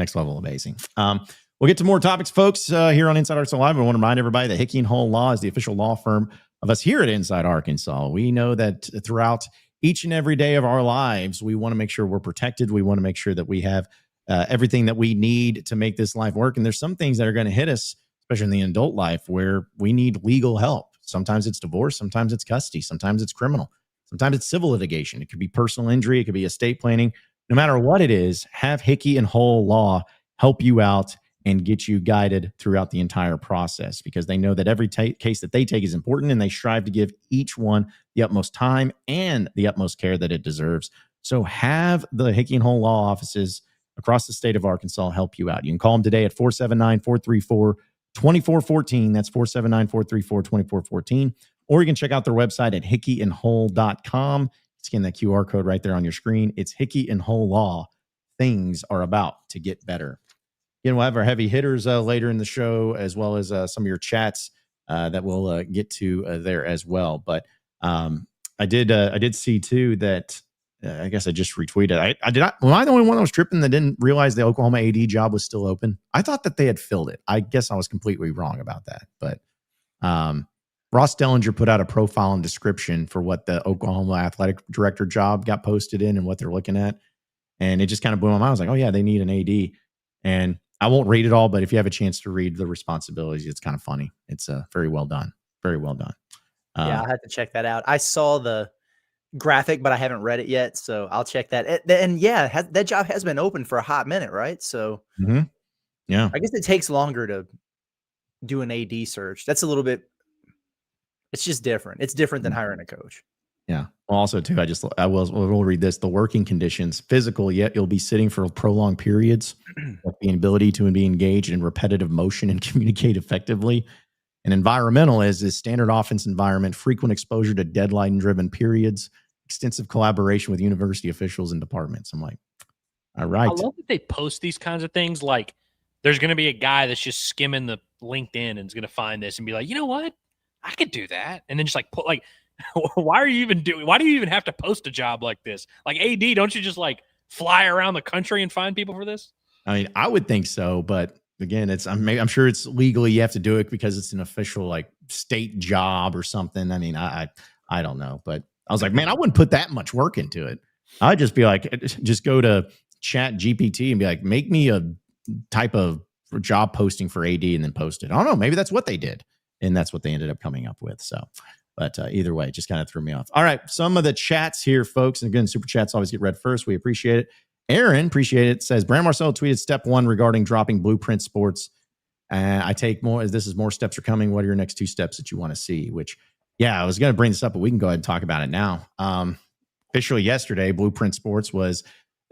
We'll get to more topics, folks, here on Inside Arkansas Live. I want to remind everybody that Hickey & Hull Law is the official law firm of us here at Inside Arkansas. We know that throughout each and every day of our lives, we want to make sure we're protected. We want to make sure that we have everything that we need to make this life work. And there's some things that are going to hit us, especially in the adult life, where we need legal help. Sometimes it's divorce. Sometimes it's custody. Sometimes it's criminal. Sometimes it's civil litigation. It could be personal injury. It could be estate planning. No matter what it is, have Hickey & Hull Law help you out and get you guided throughout the entire process, because they know that every case that they take is important, and they strive to give each one the utmost time and the utmost care that it deserves. So have the Hickey & Hull Law offices across the state of Arkansas help you out. You can call them today at 479-434-2414. That's 479-434-2414. Or you can check out their website at hickeyandhull.com. Scan that QR code right there on your screen. It's Hickey & Hull Law. Things are about to get better. Again, we'll have our heavy hitters later in the show, as well as some of your chats that we'll get to there as well. But I did see too that I guess I just retweeted. Am I the only one that was tripping that didn't realize the Oklahoma AD job was still open? I thought that they had filled it. I guess I was completely wrong about that. But Ross Dellinger put out a profile and description for what the Oklahoma athletic director job got posted in and what they're looking at, and it just kind of blew my mind. I was like, oh yeah, they need an AD. And I won't read it all, but if you have a chance to read the responsibilities, it's kind of funny. It's very well done. Very well done. Yeah, I'll have to check that out. I saw the graphic, but I haven't read it yet, so I'll check that. And yeah, that job has been open for a hot minute, right? So yeah, I guess it takes longer to do an AD search. That's a little bit. It's just different. It's different than hiring a coach. Yeah. Well, also too, I will read this. The working conditions, physical, yet you'll be sitting for prolonged periods, with the ability to be engaged in repetitive motion and communicate effectively. And environmental is standard offense environment, frequent exposure to deadline-driven periods, extensive collaboration with university officials and departments. I'm like, all right. I love that they post these kinds of things. Like, there's going to be a guy that's just skimming the LinkedIn and is going to find this and be like, you know what? I could do that. And then just like put like, why do you even have to post a job like this? Like AD, don't you just like fly around the country and find people for this? I mean, I would think so, but again, I'm sure it's legally you have to do it because it's an official like state job or something. I mean, I don't know, but I was like, man, I wouldn't put that much work into it. I'd just be like, just go to Chat GPT and be like, make me a type of job posting for AD and then post it. I don't know, maybe that's what they did, and that's what they ended up coming up with. So. But either way, it just kind of threw me off. All right, some of the chats here, folks. And again, super chats always get read first. We appreciate it. Aaron, appreciate it, says, Brand Marcel tweeted step 1 regarding dropping Blueprint Sports. I take more as this is more steps are coming. What are your next 2 steps that you want to see? Which, yeah, I was going to bring this up, but we can go ahead and talk about it now. Officially yesterday, Blueprint Sports was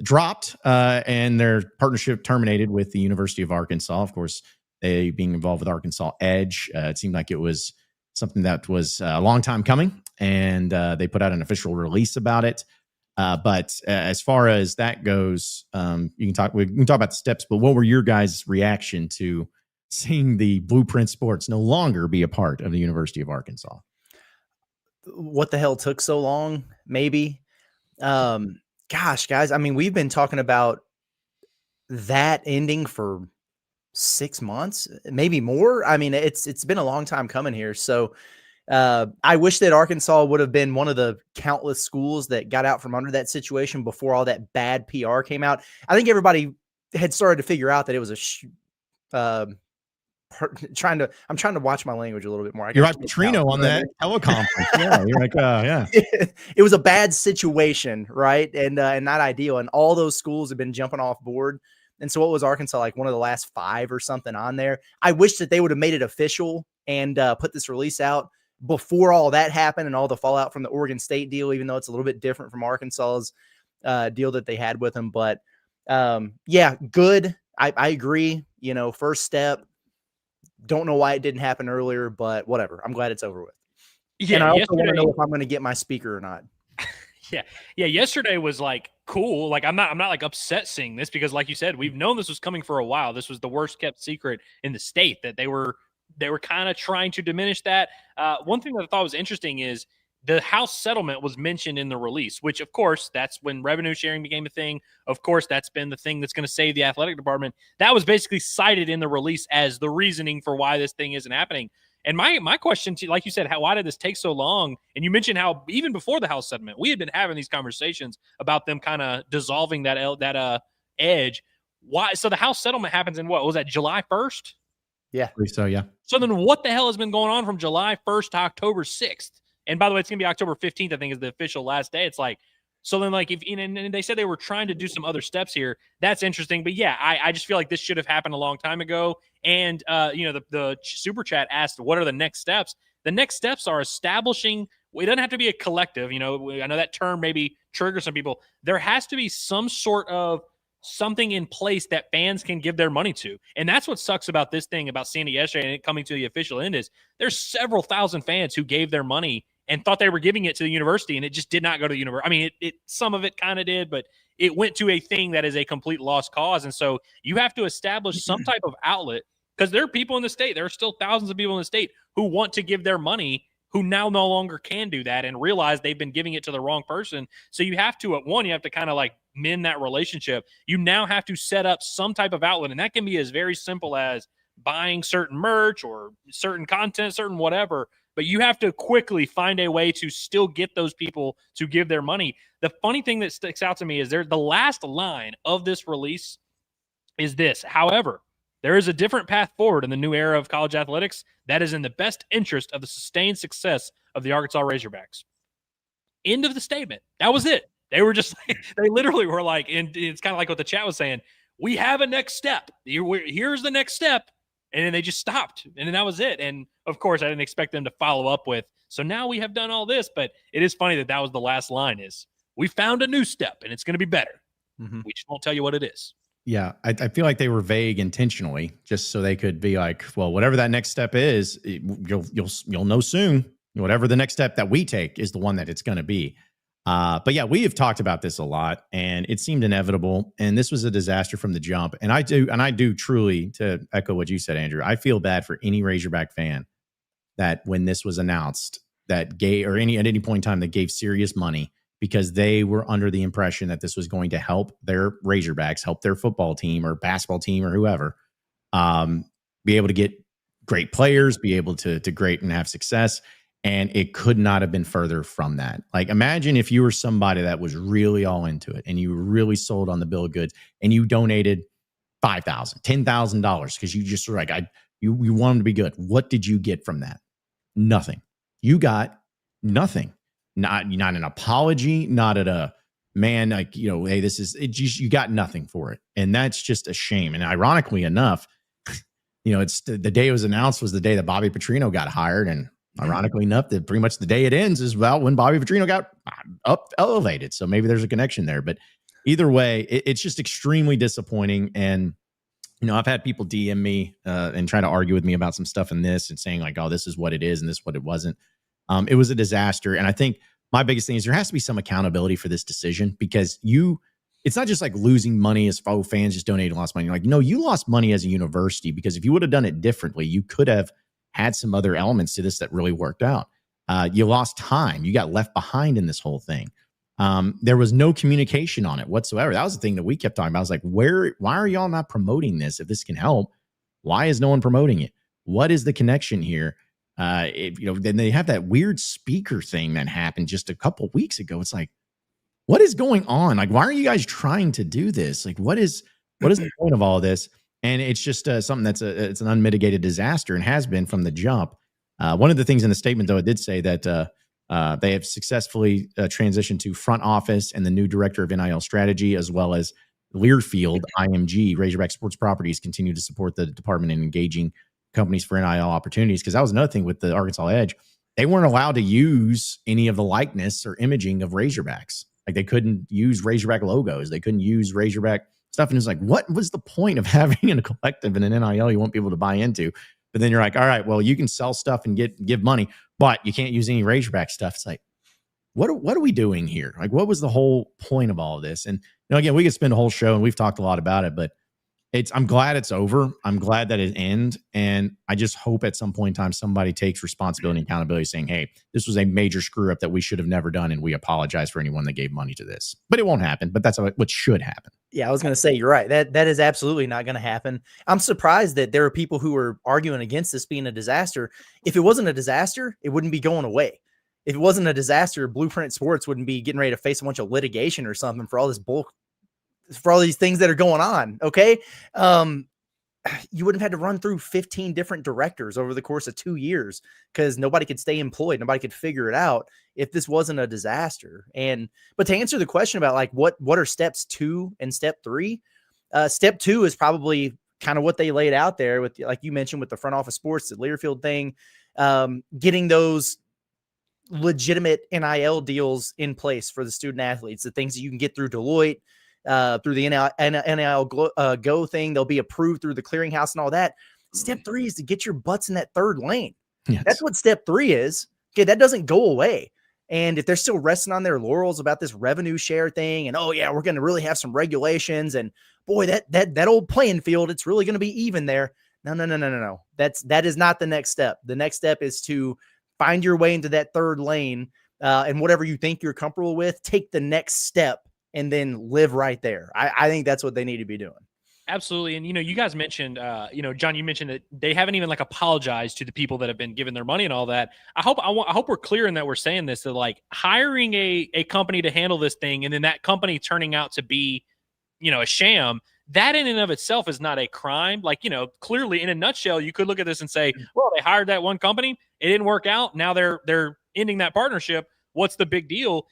dropped and their partnership terminated with the University of Arkansas. Of course, they being involved with Arkansas Edge. It seemed like it was something that was a long time coming, and they put out an official release about it. But as far as that goes, we can talk about the steps, but what were your guys' reaction to seeing the Blueprint Sports no longer be a part of the University of Arkansas? What the hell took so long? Maybe. Gosh, guys, I mean, we've been talking about that ending for 6 months, maybe more. I mean, it's been a long time coming here. So I wish that Arkansas would have been one of the countless schools that got out from under that situation before all that bad PR came out. I think everybody had started to figure out that it was I'm trying to watch my language a little bit more. You're right, Petrino on that teleconference. Yeah, you're like, yeah. It was a bad situation, right? And not ideal. And all those schools have been jumping off board. And so what was Arkansas, like one of the last 5 or something on there? I wish that they would have made it official and put this release out before all that happened and all the fallout from the Oregon State deal, even though it's a little bit different from Arkansas's deal that they had with him. But yeah, good. I agree. You know, first step. Don't know why it didn't happen earlier, but whatever. I'm glad it's over with. Yeah, and I also want to know if I'm going to get my speaker or not. Yeah. Yesterday was like cool. Like I'm not like upset seeing this because, like you said, we've known this was coming for a while. This was the worst kept secret in the state that they were kind of trying to diminish that. One thing that I thought was interesting is the House settlement was mentioned in the release, which of course that's when revenue sharing became a thing. Of course, that's been the thing that's going to save the athletic department. That was basically cited in the release as the reasoning for why this thing isn't happening. And my question to you, like you said, why did this take so long? And you mentioned how even before the House settlement, we had been having these conversations about them kind of dissolving that edge. Why? So the House settlement happens in what was that, July 1st? Yeah. So yeah. So then what the hell has been going on from July 1st to October 6th? And by the way, it's gonna be October 15th, I think, is the official last day. It's like, so then like and they said they were trying to do some other steps here. That's interesting. But yeah, I just feel like this should have happened a long time ago. And the super chat asked, what are the next steps? The next steps are establishing, it doesn't have to be a collective. I know that term maybe triggers some people. There has to be some sort of something in place that fans can give their money to. And that's what sucks about this thing, about seeing it yesterday and it coming to the official end, is there's several thousand fans who gave their money and thought they were giving it to the university, and it just did not go to the university. I mean, it some of it kind of did, but it went to a thing that is a complete lost cause. And so you have to establish some type of outlet, because there are people in the state, there are still thousands of people in the state who want to give their money, who now no longer can do that and realize they've been giving it to the wrong person. So you have to, you have to kind of like mend that relationship. You now have to set up some type of outlet, and that can be as very simple as buying certain merch or certain content, certain whatever. But you have to quickly find a way to still get those people to give their money. The funny thing that sticks out to me is the last line of this release is this: however, there is a different path forward in the new era of college athletics that is in the best interest of the sustained success of the Arkansas Razorbacks. End of the statement. That was it. They were just, they literally were like, and it's kind of like what the chat was saying, we have a next step. Here's the next step. And then they just stopped. And then that was it. And of course, I didn't expect them to follow up with, so now we have done all this. But it is funny that was the last line, is we found a new step and it's going to be better. Mm-hmm. We just won't tell you what it is. Yeah, I feel like they were vague intentionally, just so they could be like, well, whatever that next step is, you'll know soon. Whatever the next step that we take is the one that it's going to be. But yeah, we have talked about this a lot, and it seemed inevitable. And this was a disaster from the jump. And I do truly, to echo what you said, Andrew, I feel bad for any Razorback fan that when this was announced, that gave, or at any point in time, that gave serious money, because they were under the impression that this was going to help their Razorbacks, help their football team or basketball team or whoever, be able to get great players, be able to great and have success. And it could not have been further from that. Like, imagine if you were somebody that was really all into it and you were really sold on the bill of goods, and you donated $5,000, $10,000 because you just were like, you want them to be good. What did you get from that? Nothing. You got nothing. Not an apology, not at a man, like, hey, this is it. You got nothing for it. And that's just a shame. And ironically enough, it's the day it was announced was the day that Bobby Petrino got hired. And ironically enough, that pretty much the day it ends is when Bobby Petrino got elevated. So maybe there's a connection there. But either way, it's just extremely disappointing. And, I've had people DM me and try to argue with me about some stuff in this and saying like, oh, this is what it is and this is what it wasn't. It was a disaster. And I think my biggest thing is there has to be some accountability for this decision, because it's not just like losing money as fans just donated and lost money. Like, no, you lost money as a university, because if you would have done it differently, you could have had some other elements to this that really worked out. You lost time. You got left behind in this whole thing. There was no communication on it whatsoever. That was the thing that we kept talking about. I was like, why are y'all not promoting this? If this can help, why is no one promoting it? What is the connection here? Then they have that weird speaker thing that happened just a couple weeks ago. It's like, what is going on? Like, why are you guys trying to do this? Like, what is the point of all of this? And it's just something that's it's an unmitigated disaster, and has been from the jump. One of the things in the statement, though, it did say that they have successfully transitioned to front office and the new director of NIL strategy, as well as Learfield IMG, Razorback Sports Properties, continue to support the department in engaging companies for NIL opportunities. Because that was another thing with the Arkansas Edge. they weren't allowed to use any of the likeness or imaging of Razorbacks. Like they couldn't use Razorback logos. They couldn't use Razorback stuff. And it's like, what was the point of having a collective and an NIL you want people to buy into? But then you're like, all right, well, you can sell stuff and give money, but you can't use any Razorback stuff. It's like, what are we doing here? Like, what was the whole point of all of this? And again, we could spend a whole show and we've talked a lot about it, but I'm glad it's over. I'm glad that it ends. And I just hope at some point in time, somebody takes responsibility and accountability saying, hey, this was a major screw up that we should have never done. And we apologize for anyone that gave money to this, but it won't happen. But that's what should happen. Yeah, I was going to say, you're right. That is absolutely not going to happen. I'm surprised that there are people who are arguing against this being a disaster. If it wasn't a disaster, it wouldn't be going away. If it wasn't a disaster, Blueprint Sports wouldn't be getting ready to face a bunch of litigation or something for all this for all these things that are going on. Okay. You wouldn't have had to run through 15 different directors over the course of 2 years because nobody could stay employed. Nobody could figure it out if this wasn't a disaster. But to answer the question about like, what are steps 2 and step 3, step 2 is probably kind of what they laid out there with, like you mentioned, with the front office sports, the Learfield thing, getting those legitimate NIL deals in place for the student athletes, the things that you can get through Deloitte, through the NIL Go thing. They'll be approved through the clearinghouse and all that. Step 3 is to get your butts in that third lane. Yes. That's what step 3 is. Okay. That doesn't go away. And if they're still resting on their laurels about this revenue share thing and, oh yeah, we're going to really have some regulations and boy, that old playing field, it's really going to be even there. No. That is not the next step. The next step is to find your way into that third lane, and whatever you think you're comfortable with, take the next step and then live right there. I think that's what they need to be doing. Absolutely. And, you guys mentioned, John, you mentioned that they haven't even like apologized to the people that have been given their money and all that. I hope we're clear in that we're saying this, that like hiring a company to handle this thing and then that company turning out to be, a sham, that in and of itself is not a crime. Like, clearly in a nutshell, you could look at this and say, well, they hired that one company. It didn't work out. Now they're ending that partnership. What's the big deal?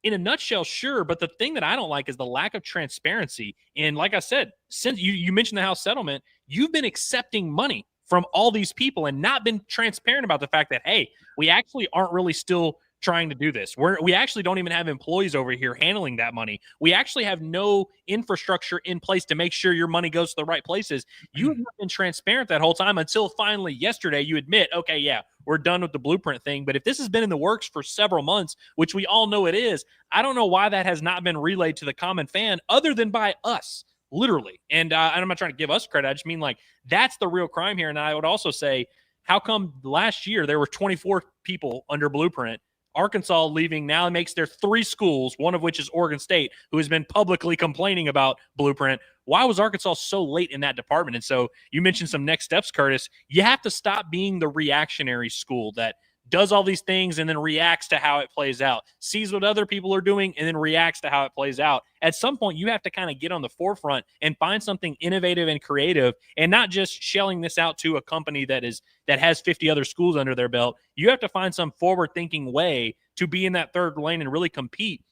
In a nutshell, sure. But the thing that I don't like is the lack of transparency. And like I said, since you mentioned the house settlement, you've been accepting money from all these people and not been transparent about the fact that, hey, we actually aren't really still trying to do this. We actually don't even have employees over here handling that money. We actually have no infrastructure in place to make sure your money goes to the right places. You have not been transparent that whole time until finally yesterday you admit, okay, yeah, we're done with the Blueprint thing. But if this has been in the works for several months, which we all know it is, I don't know why that has not been relayed to the common fan other than by us, literally. And I'm not trying to give us credit. I just mean like that's the real crime here. And I would also say, how come last year there were 24 people under Blueprint? Arkansas leaving now makes their 3 schools, one of which is Oregon State, who has been publicly complaining about Blueprint. Why was Arkansas so late in that department? And so you mentioned some next steps, Curtis. You have to stop being the reactionary school that does all these things and then reacts to how it plays out, sees what other people are doing and then reacts to how it plays out. At some point, you have to kind of get on the forefront and find something innovative and creative and not just shelling this out to a company that has 50 other schools under their belt. You have to find some forward-thinking way to be in that third lane and really compete.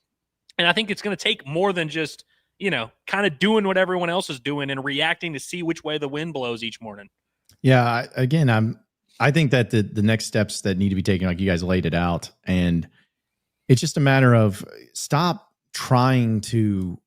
And I think it's going to take more than just, kind of doing what everyone else is doing and reacting to see which way the wind blows each morning. Yeah, I think that the next steps that need to be taken, like you guys laid it out, and it's just a matter of stop trying to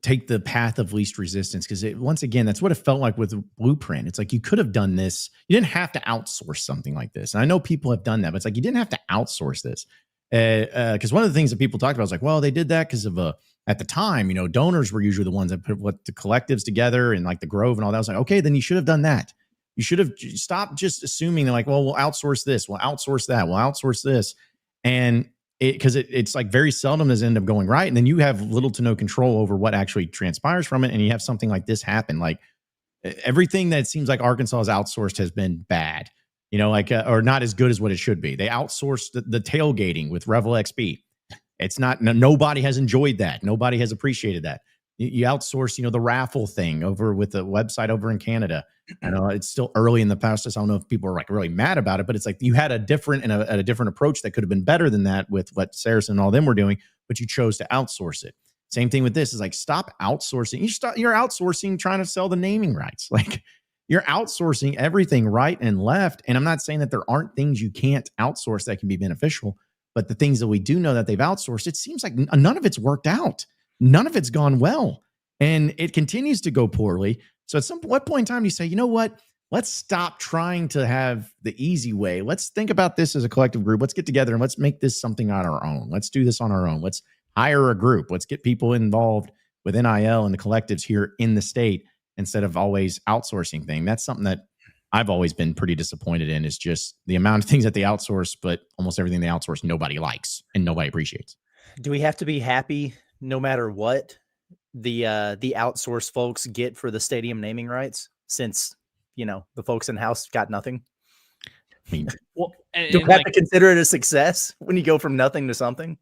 take the path of least resistance. Because once again, that's what it felt like with Blueprint. It's like you could have done this. You didn't have to outsource something like this. And I know people have done that, but it's like you didn't have to outsource this. Because one of the things that people talked about was like, well, they did that because of at the time, donors were usually the ones that put the collectives together and like the Grove and all that. I was like, okay, then you should have done that. You should have stopped just assuming they're like, well, we'll outsource this, we'll outsource that, we'll outsource this. And it's like very seldom does it end up going right. And then you have little to no control over what actually transpires from it. And you have something like this happen. Like everything that seems like Arkansas has outsourced has been bad, or not as good as what it should be. They outsourced the tailgating with Revel XP. It's not, nobody has enjoyed that. Nobody has appreciated that. You outsource, the raffle thing over with the website over in Canada. I know it's still early in the process. I don't know if people are like really mad about it, but it's like you had a different approach that could have been better than that with what SARACEN and all them were doing, but you chose to outsource it. Same thing with this is like, stop outsourcing. You're outsourcing, trying to sell the naming rights. Like you're outsourcing everything right and left. And I'm not saying that there aren't things you can't outsource that can be beneficial, but the things that we do know that they've outsourced, it seems like none of it's worked out. None of it's gone well. And it continues to go poorly. So at what point in time do you say, you know what? Let's stop trying to have the easy way. Let's think about this as a collective group. Let's get together and let's make this something on our own. Let's do this on our own. Let's hire a group. Let's get people involved with NIL and the collectives here in the state instead of always outsourcing things. That's something that I've always been pretty disappointed in, is just the amount of things that they outsource, but almost everything they outsource, nobody likes and nobody appreciates. Do we have to be happy no matter what the outsourced folks get for the stadium naming rights, since the folks in house got nothing? I mean, Well, Do we have to consider it a success when you go from nothing to something?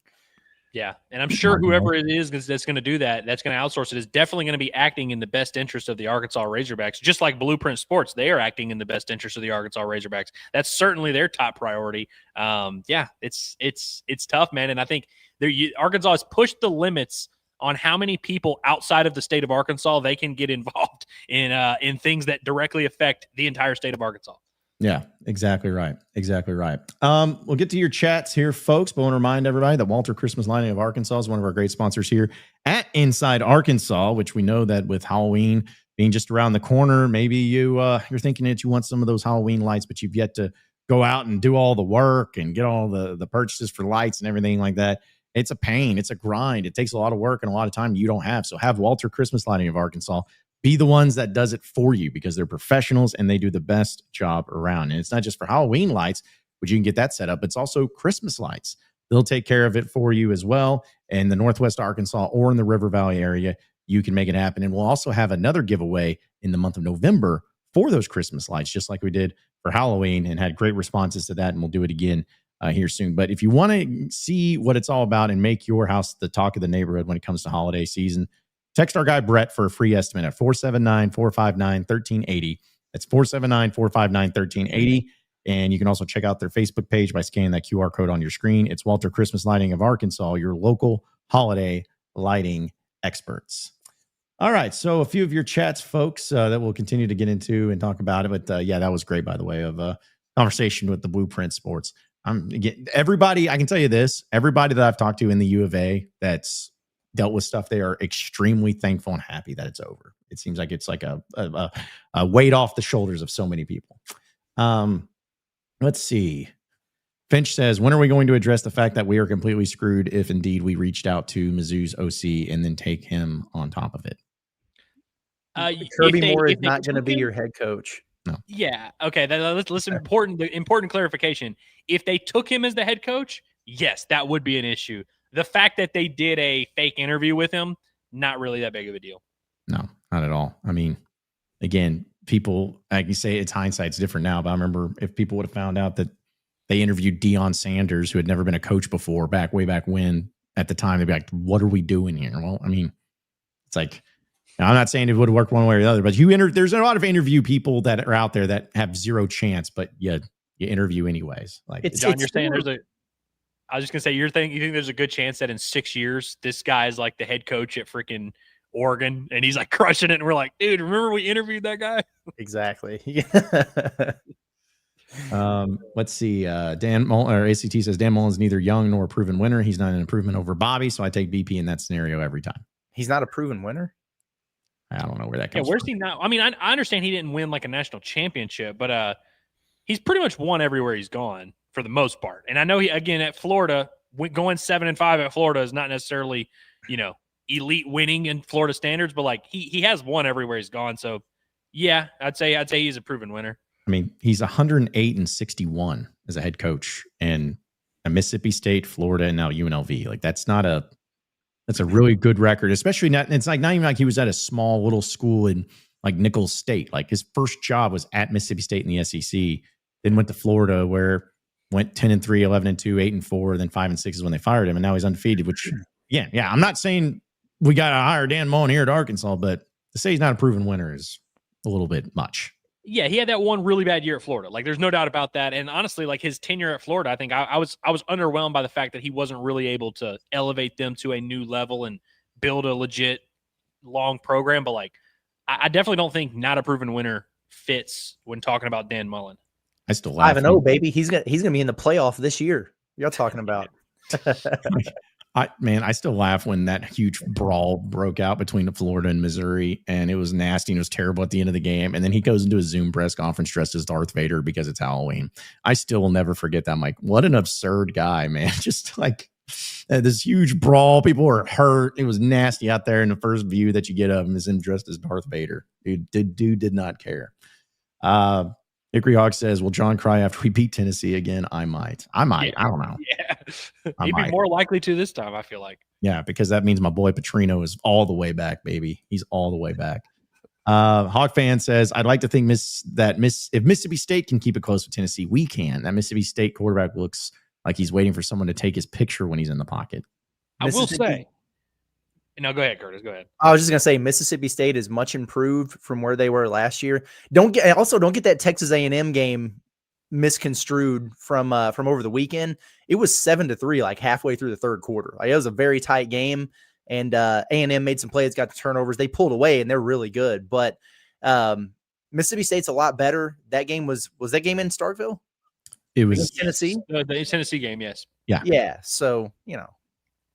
Yeah, and I'm sure whoever it is that's going to do that, that's going to outsource it, is definitely going to be acting in the best interest of the Arkansas Razorbacks, just like Blueprint Sports. They are acting in the best interest of the Arkansas Razorbacks. That's certainly their top priority. Yeah, it's tough, man, and I think Arkansas has pushed the limits on how many people outside of the state of Arkansas they can get involved in things that directly affect the entire state of Arkansas. Yeah, exactly right. Exactly right. We'll get to your chats here, folks, but I want to remind everybody that Walter Christmas Lighting of Arkansas is one of our great sponsors here at Inside Arkansas, which we know that with Halloween being just around the corner, maybe you're thinking that you want some of those Halloween lights, but you've yet to go out and do all the work and get all the purchases for lights and everything like that. It's a pain. It's a grind. It takes a lot of work and a lot of time you don't have. So have Walter Christmas Lighting of Arkansas be the ones that does it for you, because they're professionals and they do the best job around. And it's not just for Halloween lights, but you can get that set up. It's also Christmas lights. They'll take care of it for you as well. In the Northwest Arkansas or in the River Valley area, you can make it happen. And we'll also have another giveaway in the month of November for those Christmas lights, just like we did for Halloween, and had great responses to that. And we'll do it again here soon. But if you want to see what it's all about and make your house the talk of the neighborhood when it comes to holiday season, text our guy Brett for a free estimate at 479-459-1380. That's 479-459-1380. And you can also check out their Facebook page by scanning that QR code on your screen. It's Walter Christmas Lighting of Arkansas, your local holiday lighting experts. All right, so a few of your chats, folks, that we'll continue to get into and talk about it. But yeah, that was great, by the way, of a conversation with the Blueprint Sports. Everybody, I can tell you this, everybody that I've talked to in the U of A that's dealt with stuff, they are extremely thankful and happy that it's over. It seems like it's like a weight off the shoulders of so many people. Let's see. Finch says, when are we going to address the fact that we are completely screwed if indeed we reached out to Mizzou's OC and then take him on top of it? Kirby Moore is not going to be your head coach. No. Yeah. Okay. Let's important clarification. If they took him as the head coach, yes, that would be an issue. The fact that they did a fake interview with him, not really that big of a deal. No, not at all. I mean, again, people, I can say it's hindsight's different now, but I remember if people would have found out that they interviewed Deion Sanders, who had never been a coach before, way back when, at the time, they'd be like, what are we doing here? Well, I mean, it's like, I'm not saying it would have worked one way or the other, but there's a lot of interview people that are out there that have zero chance, but you interview anyways. Like, John, you're saying I was just gonna say, you think there's a good chance that in 6 years this guy is like the head coach at freaking Oregon and he's like crushing it, and we're like, dude, remember we interviewed that guy? Exactly. Let's see. Dan or ACT says Dan Mullen's neither young nor a proven winner. He's not an improvement over Bobby, so I take BP in that scenario every time. He's not a proven winner. I don't know where that comes where's from. he now? I mean, I understand he didn't win like a national championship, but he's pretty much won everywhere he's gone for the most part. And I know he, again, at Florida, going 7-5 at Florida is not necessarily, elite winning in Florida standards, but like he has won everywhere he's gone. So yeah, I'd say he's a proven winner. I mean, he's 108-61 as a head coach in a Mississippi State, Florida, and now UNLV. Like that's a really good record, especially not. It's like not even like he was at a small little school in like Nichols State. Like his first job was at Mississippi State in the SEC. Then went to Florida, where went 10-3, 11-2, 8-4, then 5-6 is when they fired him, and now he's undefeated. Which, yeah. I'm not saying we got to hire Dan Mullen here at Arkansas, but to say he's not a proven winner is a little bit much. Yeah, he had that one really bad year at Florida. Like, there's no doubt about that. And honestly, like his tenure at Florida, I think I was underwhelmed by the fact that he wasn't really able to elevate them to a new level and build a legit long program. But like, I definitely don't think not a proven winner fits when talking about Dan Mullen. I still laugh. 5-0, baby. He's gonna be in the playoff this year. Y'all talking about? I still laugh when that huge brawl broke out between Florida and Missouri, and it was nasty and it was terrible at the end of the game. And then he goes into a Zoom press conference dressed as Darth Vader because it's Halloween. I still will never forget that. I'm like, what an absurd guy, man. Just like this huge brawl. People were hurt. It was nasty out there. And the first view that you get of him is him dressed as Darth Vader. Dude did not care. Hickory Hawk says, will John cry after we beat Tennessee again? I might. Yeah. I don't know. Yeah. He'd be more likely to this time, I feel like. Yeah, because that means my boy Petrino is all the way back, baby. He's all the way back. Hawk fan says, I'd like to think if Mississippi State can keep it close with Tennessee, we can. That Mississippi State quarterback looks like he's waiting for someone to take his picture when he's in the pocket. I will say. No, go ahead, Curtis. Go ahead. I was just gonna say Mississippi State is much improved from where they were last year. Don't get that Texas A&M game misconstrued from over the weekend. It was 7-3, like halfway through the third quarter. Like, it was a very tight game, and A&M made some plays, got the turnovers. They pulled away, and they're really good. But Mississippi State's a lot better. That game was that game in Starkville? It was Tennessee. The Tennessee game, yes. Yeah. Yeah. So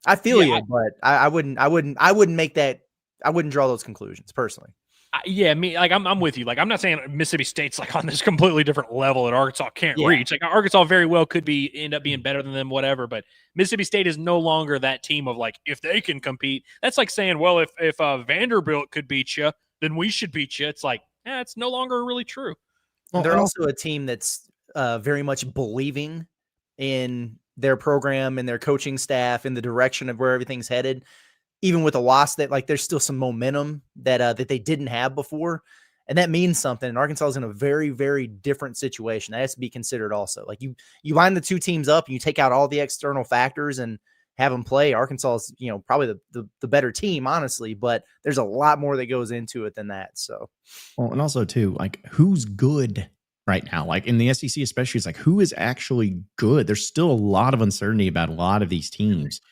I feel you, but I wouldn't make that. I wouldn't draw those conclusions personally. I'm with you. Like, I'm not saying Mississippi State's like on this completely different level that Arkansas can't reach. Like, Arkansas very well could end up being better than them, whatever. But Mississippi State is no longer that team of like, if they can compete, that's like saying, well, if Vanderbilt could beat you, then we should beat you. It's like, it's no longer really true. Well, they're also a team that's very much believing in their program and their coaching staff in the direction of where everything's headed. Even with a loss, that like there's still some momentum that they didn't have before, and that means something. And Arkansas is in a very, very different situation. That has to be considered also. Like you line the two teams up and you take out all the external factors and have them play. Arkansas is probably the better team, honestly, but there's a lot more that goes into it than that. So, well, and also too, like who's good right now? Like in the SEC, especially, it's like who is actually good. There's still a lot of uncertainty about a lot of these teams.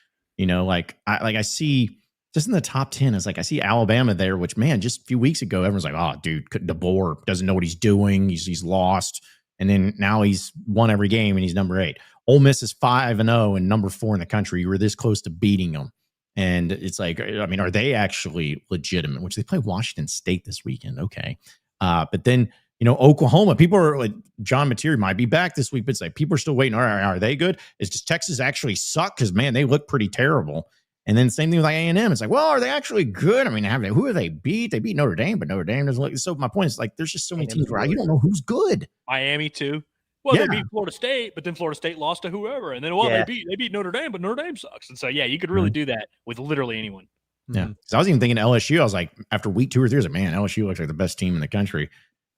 I see just in the top 10, it's like I see Alabama there, which, man, just a few weeks ago, everyone's like, oh, dude, DeBoer doesn't know what he's doing. He's lost. And then now he's won every game and he's number 8. Ole Miss is 5-0 and number 4 in the country. You were this close to beating them. And it's like, I mean, are they actually legitimate? Which they play Washington State this weekend. Okay. But then, Oklahoma, people are like, John Materi might be back this week, but it's like people are still waiting. Are they good? Does Texas actually suck? Because, man, they look pretty terrible. And then same thing with like A&M. It's like, well, are they actually good? I mean, who have they beat? They beat Notre Dame, but Notre Dame doesn't look. So my point is like, there's just so many teams where you don't know who's good. Miami too. Well, they beat Florida State, but then Florida State lost to whoever. And then, they beat Notre Dame, but Notre Dame sucks. And so, you could really do that with literally anyone. Yeah. So I was even thinking LSU. I was like, after week 2 or 3, I was like, man, LSU looks like the best team in the country.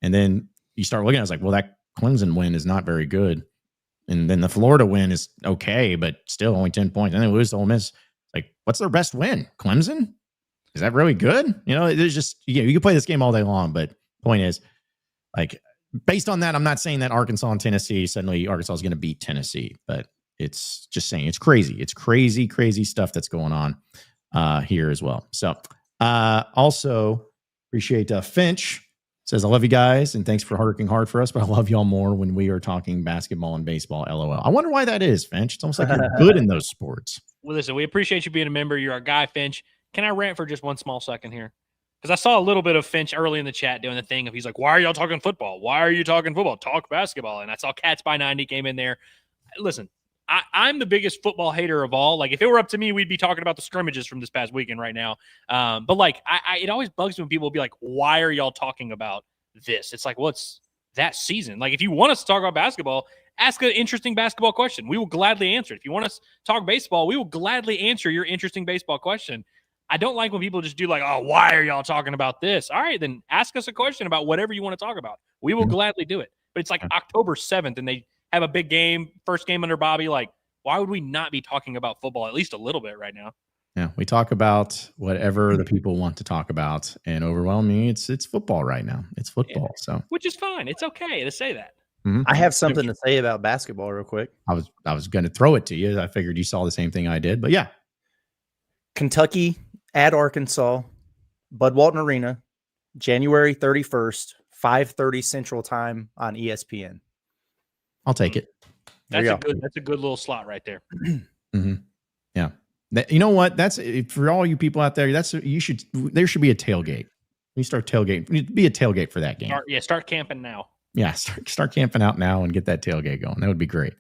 And then you start looking, I was like, well, that Clemson win is not very good. And then the Florida win is okay, but still only 10 points. And then they lose to Ole Miss. Like, what's their best win? Clemson? Is that really good? There's just, you can play this game all day long, but point is, like, based on that, I'm not saying that Arkansas and Tennessee, suddenly Arkansas is going to beat Tennessee, but it's just saying it's crazy. It's crazy, crazy stuff that's going on here as well. So also appreciate Finch says, I love you guys and thanks for working hard for us, but I love y'all more when we are talking basketball and baseball. LOL. I wonder why that is, Finch. It's almost like you're good in those sports. Well, listen, we appreciate you being a member. You're our guy, Finch. Can I rant for just one small second here? Because I saw a little bit of Finch early in the chat doing the thing of he's like, why are y'all talking football? Why are you talking football? Talk basketball. And I saw Cats by 90 came in there. Listen, I'm the biggest football hater of all. Like, if it were up to me, we'd be talking about the scrimmages from this past weekend right now. But like, it always bugs me when people be like, why are y'all talking about this? It's like, well, it's that season. Like, if you want us to talk about basketball, ask an interesting basketball question. We will gladly answer it. If you want us to talk baseball, we will gladly answer your interesting baseball question. I don't like when people just do like, oh, why are y'all talking about this? All right, then ask us a question about whatever you want to talk about. We will gladly do it. But it's like October 7th and they have a big game, first game under Bobby. Like, why would we not be talking about football at least a little bit right now? Yeah, we talk about whatever the people want to talk about, and overwhelmingly, it's football right now. It's football, so which is fine. It's okay to say that. Mm-hmm. I have something to say about basketball real quick. I was going to throw it to you. I figured you saw the same thing I did, but yeah. Kentucky at Arkansas, Bud Walton Arena, January 31st, 5:30 Central Time on ESPN. I'll take it. There you go. That's a good little slot right there. Mm-hmm. Yeah. You know what? That's for all you people out there. There should be a tailgate. You start tailgate. Be a tailgate for that game. Start camping now. Yeah, start camping out now and get that tailgate going. That would be great.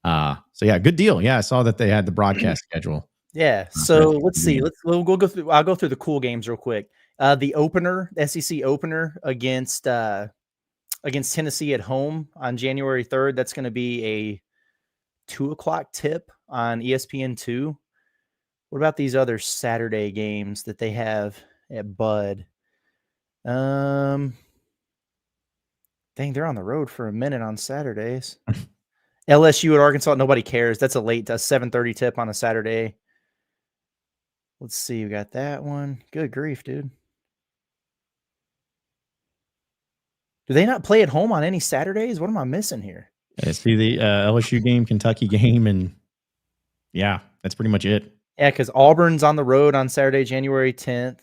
So yeah, good deal. Yeah, I saw that they had the broadcast schedule. Yeah. So let's see. We'll go through. I'll go through the cool games real quick. The opener, SEC opener against Tennessee at home on January 3rd. That's going to be a 2:00 tip on ESPN2. What about these other Saturday games that they have at Bud? Dang, they're on the road for a minute on Saturdays. LSU at Arkansas, nobody cares. That's a 7:30 tip on a Saturday. Let's see, we got that one. Good grief, dude. Do they not play at home on any Saturdays? What am I missing here? Yeah, see the LSU game, Kentucky game, and yeah, that's pretty much it. Yeah, because Auburn's on the road on Saturday, January 10th.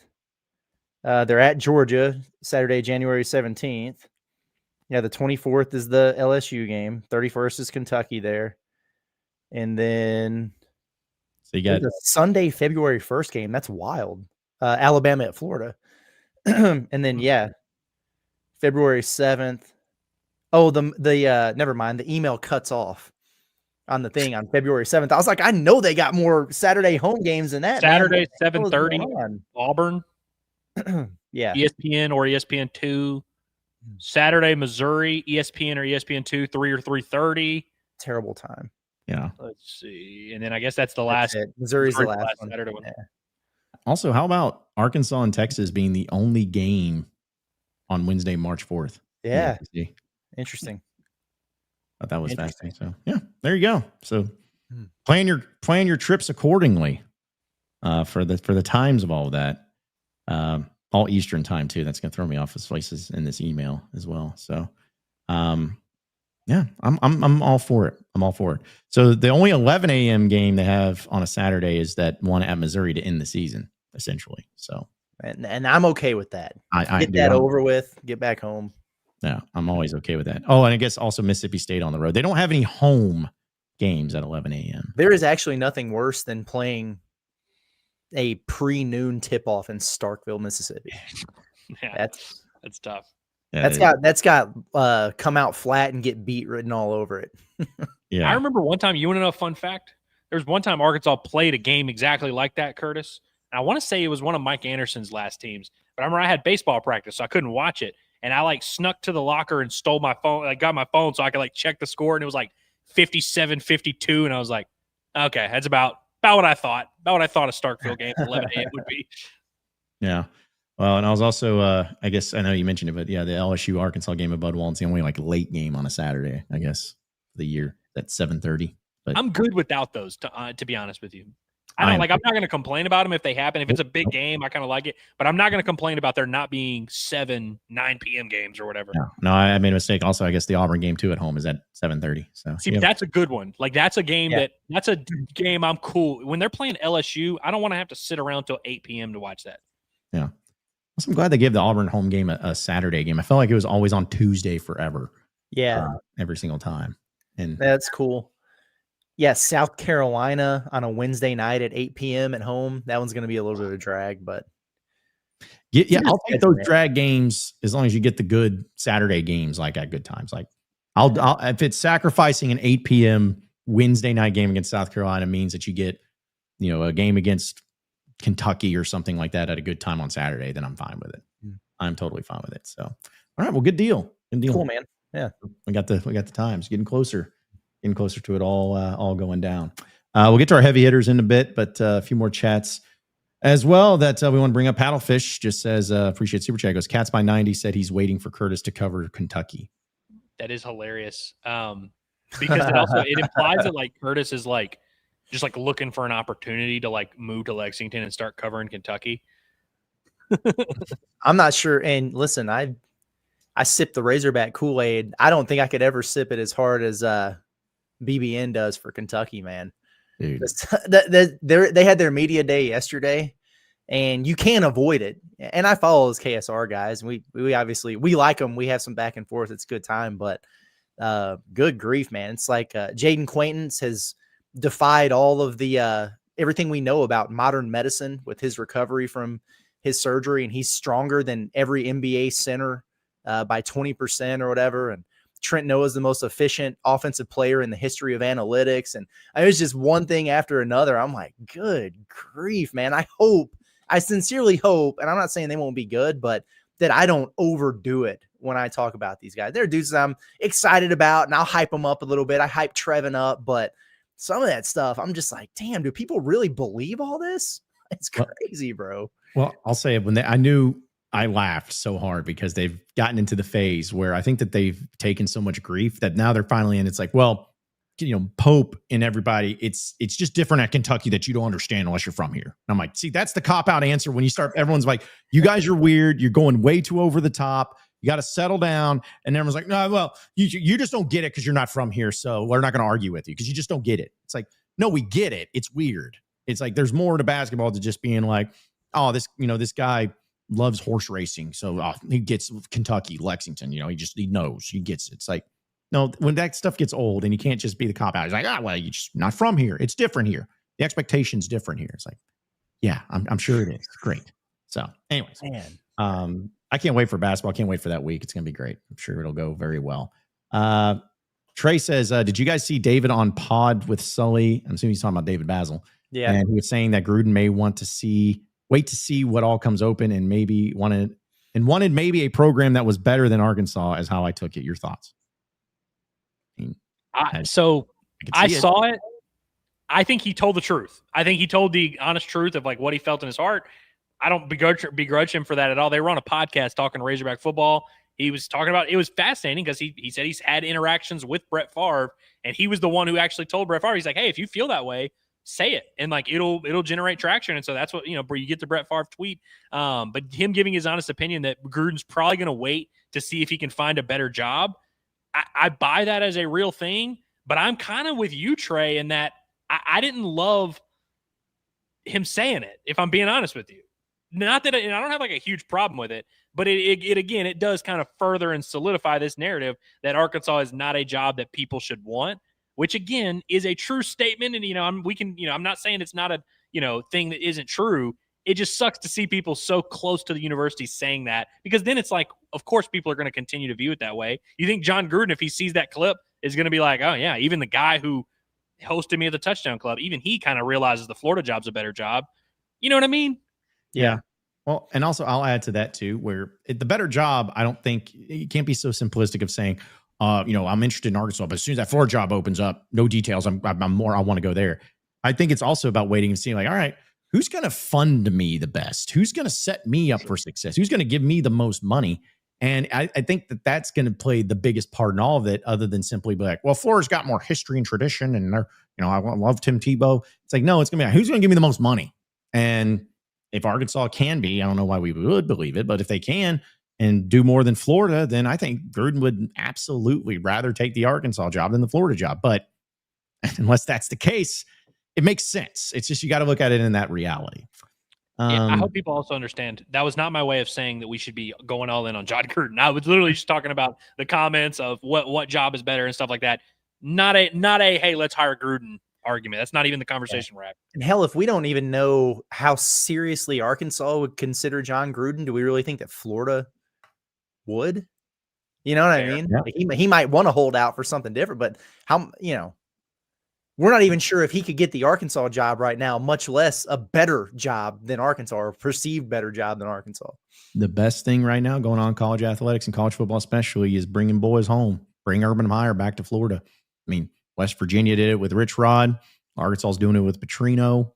They're at Georgia Saturday, January 17th. Yeah, the 24th is the LSU game. 31st is Kentucky there. And then so you got the Sunday, February 1st game. That's wild. Alabama at Florida. And then, yeah, February 7th. Oh, the never mind. The email cuts off on the thing on February 7th. I was like, I know they got more Saturday home games than that. Saturday, 7:30, Auburn. Yeah. ESPN or ESPN2. Saturday, Missouri, ESPN or ESPN2, 3 or 3:30. Terrible time. Yeah. Let's see. And then I guess that's the last. Missouri's the last one. Saturday one. Yeah. Also, how about Arkansas and Texas being the only game on Wednesday, March 4th? Yeah. Interesting. Thought that was fascinating. So yeah, there you go. So plan your trips accordingly for the times of all of that. All Eastern time too. That's gonna throw me off as places in this email as well. So yeah, I'm all for it. I'm all for it. So the only 11 a.m. game they have on a Saturday is that one at Missouri to end the season, essentially. So and I'm okay with that. I get that over with, get back home. Yeah, I'm always okay with that. Oh, and I guess also Mississippi State on the road. They don't have any home games at 11 a.m. There is actually nothing worse than playing a pre-noon tip-off in Starkville, Mississippi. Yeah, that's tough. Yeah, that's got come out flat and get beat written all over it. Yeah, I remember one time. You want to know a fun fact? There was one time Arkansas played a game exactly like that, Curtis. And I want to say it was one of Mike Anderson's last teams, but I remember I had baseball practice, so I couldn't watch it. And I snuck to the locker and stole my phone. I got my phone so I could check the score. And it was 57-52. And I was like, okay, that's about what I thought. About what I thought a Starkville game at 11 a.m. would be. Yeah. Well, and I was also, I guess I know you mentioned it, but yeah, the LSU Arkansas game at Bud Walton's the only late game on a Saturday, I guess, for the year. That's 7:30. But I'm good without those, to be honest with you. I'm not going to complain about them if they happen. If it's a big game, I kind of like it. But I'm not going to complain about there not being 9 p.m. games or whatever. No, I made a mistake. Also, I guess the Auburn game too at home is at 7:30. So see, that's a good one. That's a game that's a game I'm cool. When they're playing LSU, I don't want to have to sit around till 8 p.m. to watch that. Yeah. I'm glad they gave the Auburn home game a Saturday game. I felt like it was always on Tuesday forever. Yeah. Every single time. And that's cool. Yeah, South Carolina on a Wednesday night at 8 p.m. at home. That one's going to be a little bit of a drag, but yeah, I'll take those drag games as long as you get the good Saturday games at good times. I'll if it's sacrificing an 8 p.m. Wednesday night game against South Carolina means that you get a game against Kentucky or something like that at a good time on Saturday, then I'm fine with it. I'm totally fine with it. So, all right, well, good deal. Good deal. Cool, man. Yeah, we got the times getting closer to it all going down. We'll get to our heavy hitters in a bit, but a few more chats as well that we want to bring up. Paddlefish just says, appreciate super chat. Goes, Cats by 90 said he's waiting for Curtis to cover Kentucky. That is hilarious. Because it implies that Curtis is just looking for an opportunity to move to Lexington and start covering Kentucky. I'm not sure. And listen, I sip the Razorback Kool-Aid. I don't think I could ever sip it as hard as BBN does for Kentucky, man. Dude. They had their media day yesterday, and you can't avoid it. And I follow those KSR guys. And we obviously, we like them. We have some back and forth. It's a good time, but good grief, man. It's like Jaden Quaintance has defied all of the everything we know about modern medicine with his recovery from his surgery, and he's stronger than every NBA center by 20% or whatever. And Trent Noah is the most efficient offensive player in the history of analytics. And it was just one thing after another. I'm like, good grief, man. I sincerely hope, and I'm not saying they won't be good, but that I don't overdo it when I talk about these guys. They're dudes that I'm excited about, and I'll hype them up a little bit. I hype Trevin up, but some of that stuff, I'm just like, damn, do people really believe all this? It's crazy, bro. Well, I'll say it I knew I laughed so hard because they've gotten into the phase where I think that they've taken so much grief that now they're finally in. It's like, well, Pope and everybody, it's just different at Kentucky that you don't understand unless you're from here. And I'm like, see, that's the cop-out answer when you start, everyone's like, you guys are weird. You're going way too over the top. You got to settle down. And everyone's like, no, well, you just don't get it because you're not from here. So we're not going to argue with you because you just don't get it. It's like, no, we get it. It's weird. It's like, there's more to basketball than just being like, oh, this guy loves horse racing. So he gets Kentucky, Lexington, he knows, he gets it. It's like, no, when that stuff gets old and you can't just be the cop out, he's like, well, you're just not from here. It's different here. The expectation's different here. It's like, yeah, I'm sure it is. Great. So anyways, man. I can't wait for basketball. I can't wait for that week. It's going to be great. I'm sure it'll go very well. Trey says, did you guys see David on Pod with Sully? I'm assuming he's talking about David Basil. Yeah. And he was saying that Gruden may wait to see what all comes open and maybe wanted maybe a program that was better than Arkansas, is how I took it. Your thoughts? I saw it. I think he told the truth. I think he told the honest truth of like what he felt in his heart. I don't begrudge him for that at all. They were on a podcast talking Razorback football. He was talking about, it was fascinating because he said he's had interactions with Brett Favre, and he was the one who actually told Brett Favre, he's like, hey, if you feel that way, say it. And like, it'll generate traction. And so that's what, where you get the Brett Favre tweet. But him giving his honest opinion that Gruden's probably going to wait to see if he can find a better job. I buy that as a real thing, but I'm kind of with you, Trey, in that I didn't love him saying it, if I'm being honest with you. Not that I don't have like a huge problem with it, but it does kind of further and solidify this narrative that Arkansas is not a job that people should want, which again is a true statement. And, I'm not saying it's not a, thing that isn't true. It just sucks to see people so close to the university saying that, because then it's like, of course, people are going to continue to view it that way. You think John Gruden, if he sees that clip, is going to be like, oh yeah, even the guy who hosted me at the Touchdown Club, even he kind of realizes the Florida job's a better job. You know what I mean? Yeah. Well, and also I'll add to that too, where the better job, I don't think it can't be so simplistic of saying, I'm interested in Arkansas, but as soon as that Florida job opens up, no details, I want to go there. I think it's also about waiting and seeing like, all right, who's going to fund me the best? Who's going to set me up for success? Who's going to give me the most money? And I think that's going to play the biggest part in all of it, other than simply be like, well, Florida's got more history and tradition, and I love Tim Tebow. It's like, no, it's going to be who's going to give me the most money. And if Arkansas can be, I don't know why we would believe it, but if they can and do more than Florida, then I think Gruden would absolutely rather take the Arkansas job than the Florida job. But unless that's the case, it makes sense. It's just, you got to look at it in that reality. I hope people also understand that was not my way of saying that we should be going all in on John Gruden. I was literally just talking about the comments of what job is better and stuff like that. Not a hey, let's hire Gruden argument. That's not even the conversation we're having. And hell, if we don't even know how seriously Arkansas would consider John Gruden, do we really think that Florida would? You know what I mean? Yeah. Like he might want to hold out for something different, but we're not even sure if he could get the Arkansas job right now, much less a better job than Arkansas, or perceived better job than Arkansas. The best thing right now going on in college athletics and college football especially is bringing boys home. Bring Urban Meyer back to Florida. I mean, West Virginia did it with Rich Rod. Arkansas is doing it with Petrino.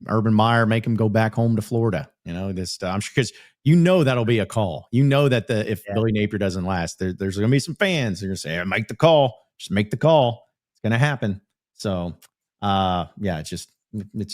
Urban Meyer, make him go back home to Florida. I'm sure, because that'll be a call. That if Billy Napier doesn't last, there's going to be some fans. They're going to say, make the call. Just make the call. It's going to happen. So, it's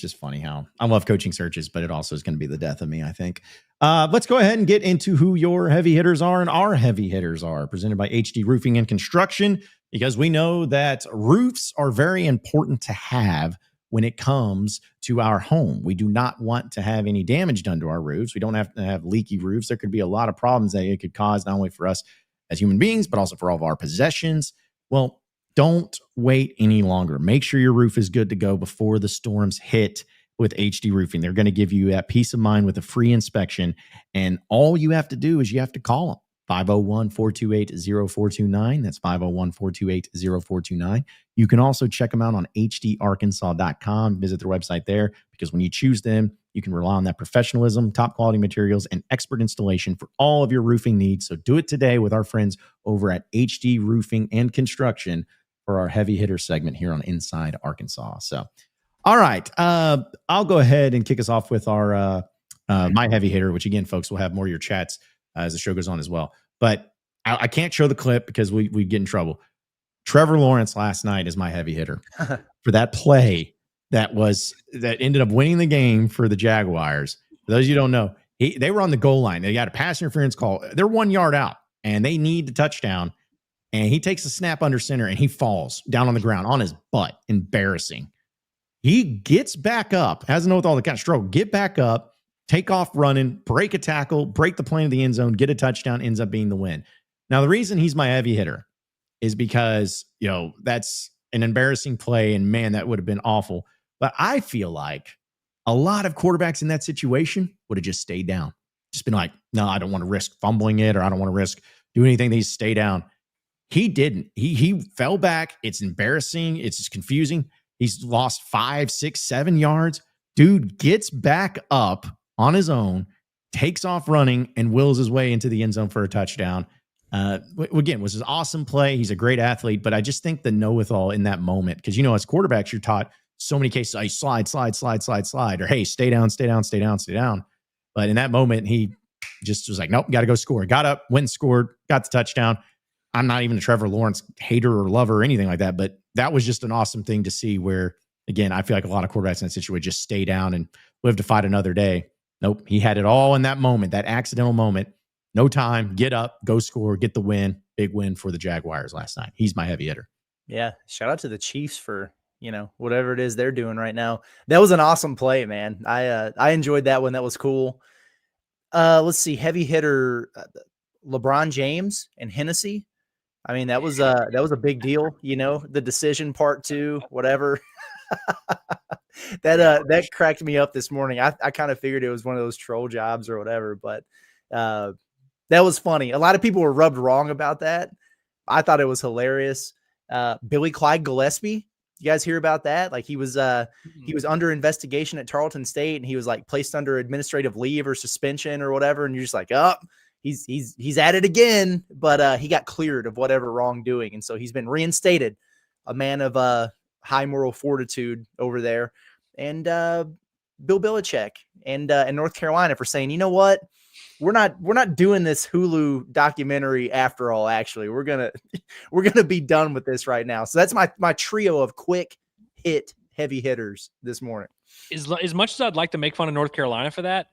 just funny how I love coaching searches, but it also is going to be the death of me, I think. Let's go ahead and get into who your heavy hitters are, and our heavy hitters are presented by HD Roofing and Construction, because we know that roofs are very important to have when it comes to our home. We do not want to have any damage done to our roofs. We don't have to have leaky roofs. There could be a lot of problems that it could cause, not only for us as human beings, but also for all of our possessions. Well, don't wait any longer. Make sure your roof is good to go before the storms hit with HD Roofing. They're going to give you that peace of mind with a free inspection. And all you have to do is you have to call them. 501-428-0429. That's 501-428-0429. You can also check them out on hdarkansas.com. Visit their website there, because when you choose them, you can rely on that professionalism, top quality materials, and expert installation for all of your roofing needs. So do it today with our friends over at HD Roofing and Construction for our heavy hitter segment here on Inside Arkansas. So, all right, I'll go ahead and kick us off with our my heavy hitter, which again, folks, will have more of your chats as the show goes on as well. But I can't show the clip because we get in trouble. Trevor Lawrence last night is my heavy hitter for that play that ended up winning the game for the Jaguars. For those of you who don't know, they were on the goal line. They got a pass interference call. They're 1 yard out and they need the touchdown. And he takes a snap under center and he falls down on the ground on his butt. Embarrassing. He gets back up, has to know with all the kind of struggle, get back up, take off running, break a tackle, break the plane of the end zone, get a touchdown, ends up being the win. Now, the reason he's my heavy hitter is because, that's an embarrassing play, and man, that would have been awful. But I feel like a lot of quarterbacks in that situation would have just stayed down. Just been like, no, I don't want to risk fumbling it, or I don't want to risk doing anything. They stay down. He didn't. He fell back. It's embarrassing. It's just confusing. He's lost 5, 6, 7 yards. Dude gets back up on his own, takes off running, and wills his way into the end zone for a touchdown. Again, was an awesome play. He's a great athlete, but I just think the know-it-all in that moment, because, as quarterbacks, you're taught so many cases, slide, or, hey, stay down. But in that moment, he just was like, nope, got to go score. Got up, went and scored, got the touchdown. I'm not even a Trevor Lawrence hater or lover or anything like that, but that was just an awesome thing to see where, again, I feel like a lot of quarterbacks in that situation would just stay down and live to fight another day. Nope. He had it all in that moment, that accidental moment. No time, get up, go score, get the win. Big win for the Jaguars last night. He's my heavy hitter. Yeah. Shout out to the Chiefs for, whatever it is they're doing right now. That was an awesome play, man. I enjoyed that one. That was cool. Let's see. Heavy hitter, LeBron James and Hennessy. I mean, that was a big deal, the decision part 2, whatever. That cracked me up this morning. I kind of figured it was one of those troll jobs or whatever, but that was funny. A lot of people were rubbed wrong about that. I thought it was hilarious. Billy Clyde Gillespie, you guys hear about that? Like he was under investigation at Tarleton State, and he was like placed under administrative leave or suspension or whatever. And you're just like, oh, he's at it again, but he got cleared of whatever wrongdoing, and so he's been reinstated, a man of high moral fortitude over there. And Bill Belichick and North Carolina for saying, you know what, we're not doing this Hulu documentary after all. Actually, we're gonna be done with this right now. So that's my trio of quick hit heavy hitters this morning. As much as I'd like to make fun of North Carolina for that,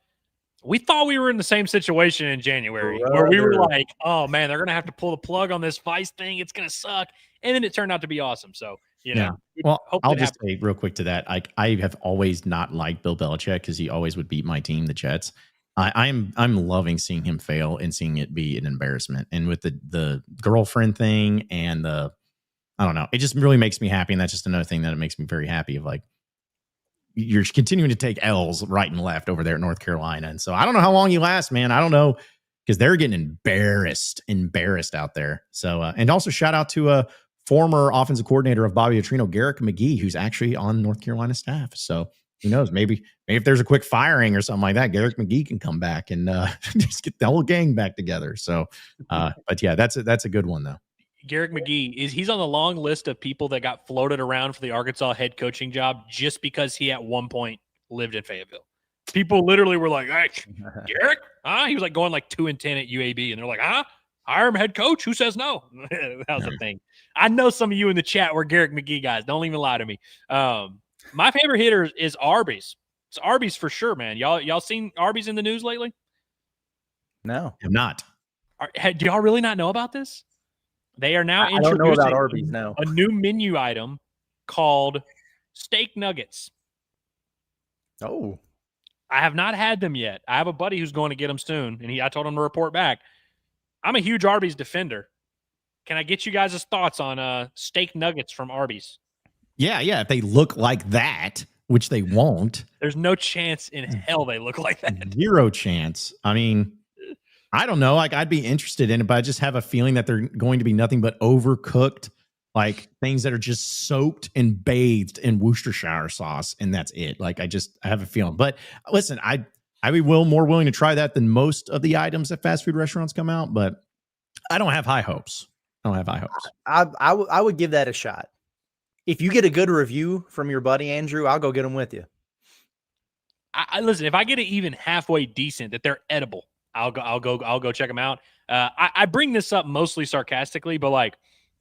we thought we were in the same situation in January where we were like, oh man, they're going to have to pull the plug on this Vice thing. It's going to suck. And then it turned out to be awesome. So, well, I'll just say real quick to that. I have always not liked Bill Belichick because he always would beat my team, the Jets. I'm loving seeing him fail and seeing it be an embarrassment. And with the girlfriend thing and I don't know, it just really makes me happy. And that's just another thing that it makes me very happy of, like, you're continuing to take L's right and left over there at North Carolina. And so I don't know how long you last, man. I don't know, because they're getting embarrassed out there. So, and also shout out to a former offensive coordinator of Bobby Petrino, Garrick McGee, who's actually on North Carolina staff. So who knows, maybe if there's a quick firing or something like that, Garrick McGee can come back and just get the whole gang back together. So, but yeah, that's a good one though. Garrick McGee he's on the long list of people that got floated around for the Arkansas head coaching job just because he at one point lived in Fayetteville. People literally were like, hey, Garrick? He was like going like 2-10 at UAB, and they're like, hire him head coach? Who says no? That was the thing. I know some of you in the chat were Garrick McGee guys. Don't even lie to me. My favorite hitter is Arby's. It's Arby's for sure, man. Y'all seen Arby's in the news lately? No, I'm not. Do y'all really not know about this? They are now I don't know about Arby's, no. A new menu item called steak nuggets. Oh, I have not had them yet. I have a buddy who's going to get them soon, and I told him to report back. I'm a huge Arby's defender. Can I get you guys' thoughts on steak nuggets from Arby's? Yeah. If they look like that, which they won't. There's no chance in hell they look like that. Zero chance. I mean, I don't know. Like, I'd be interested in it, but I just have a feeling that they're going to be nothing but overcooked, like things that are just soaked and bathed in Worcestershire sauce, and that's it. Like, I have a feeling. But listen, I'd be more willing to try that than most of the items that fast food restaurants come out, but I don't have high hopes. I would give that a shot. If you get a good review from your buddy Andrew, I'll go get them with you. I listen, if I get it even halfway decent that they're edible, I'll go check them out. I bring this up mostly sarcastically, but like,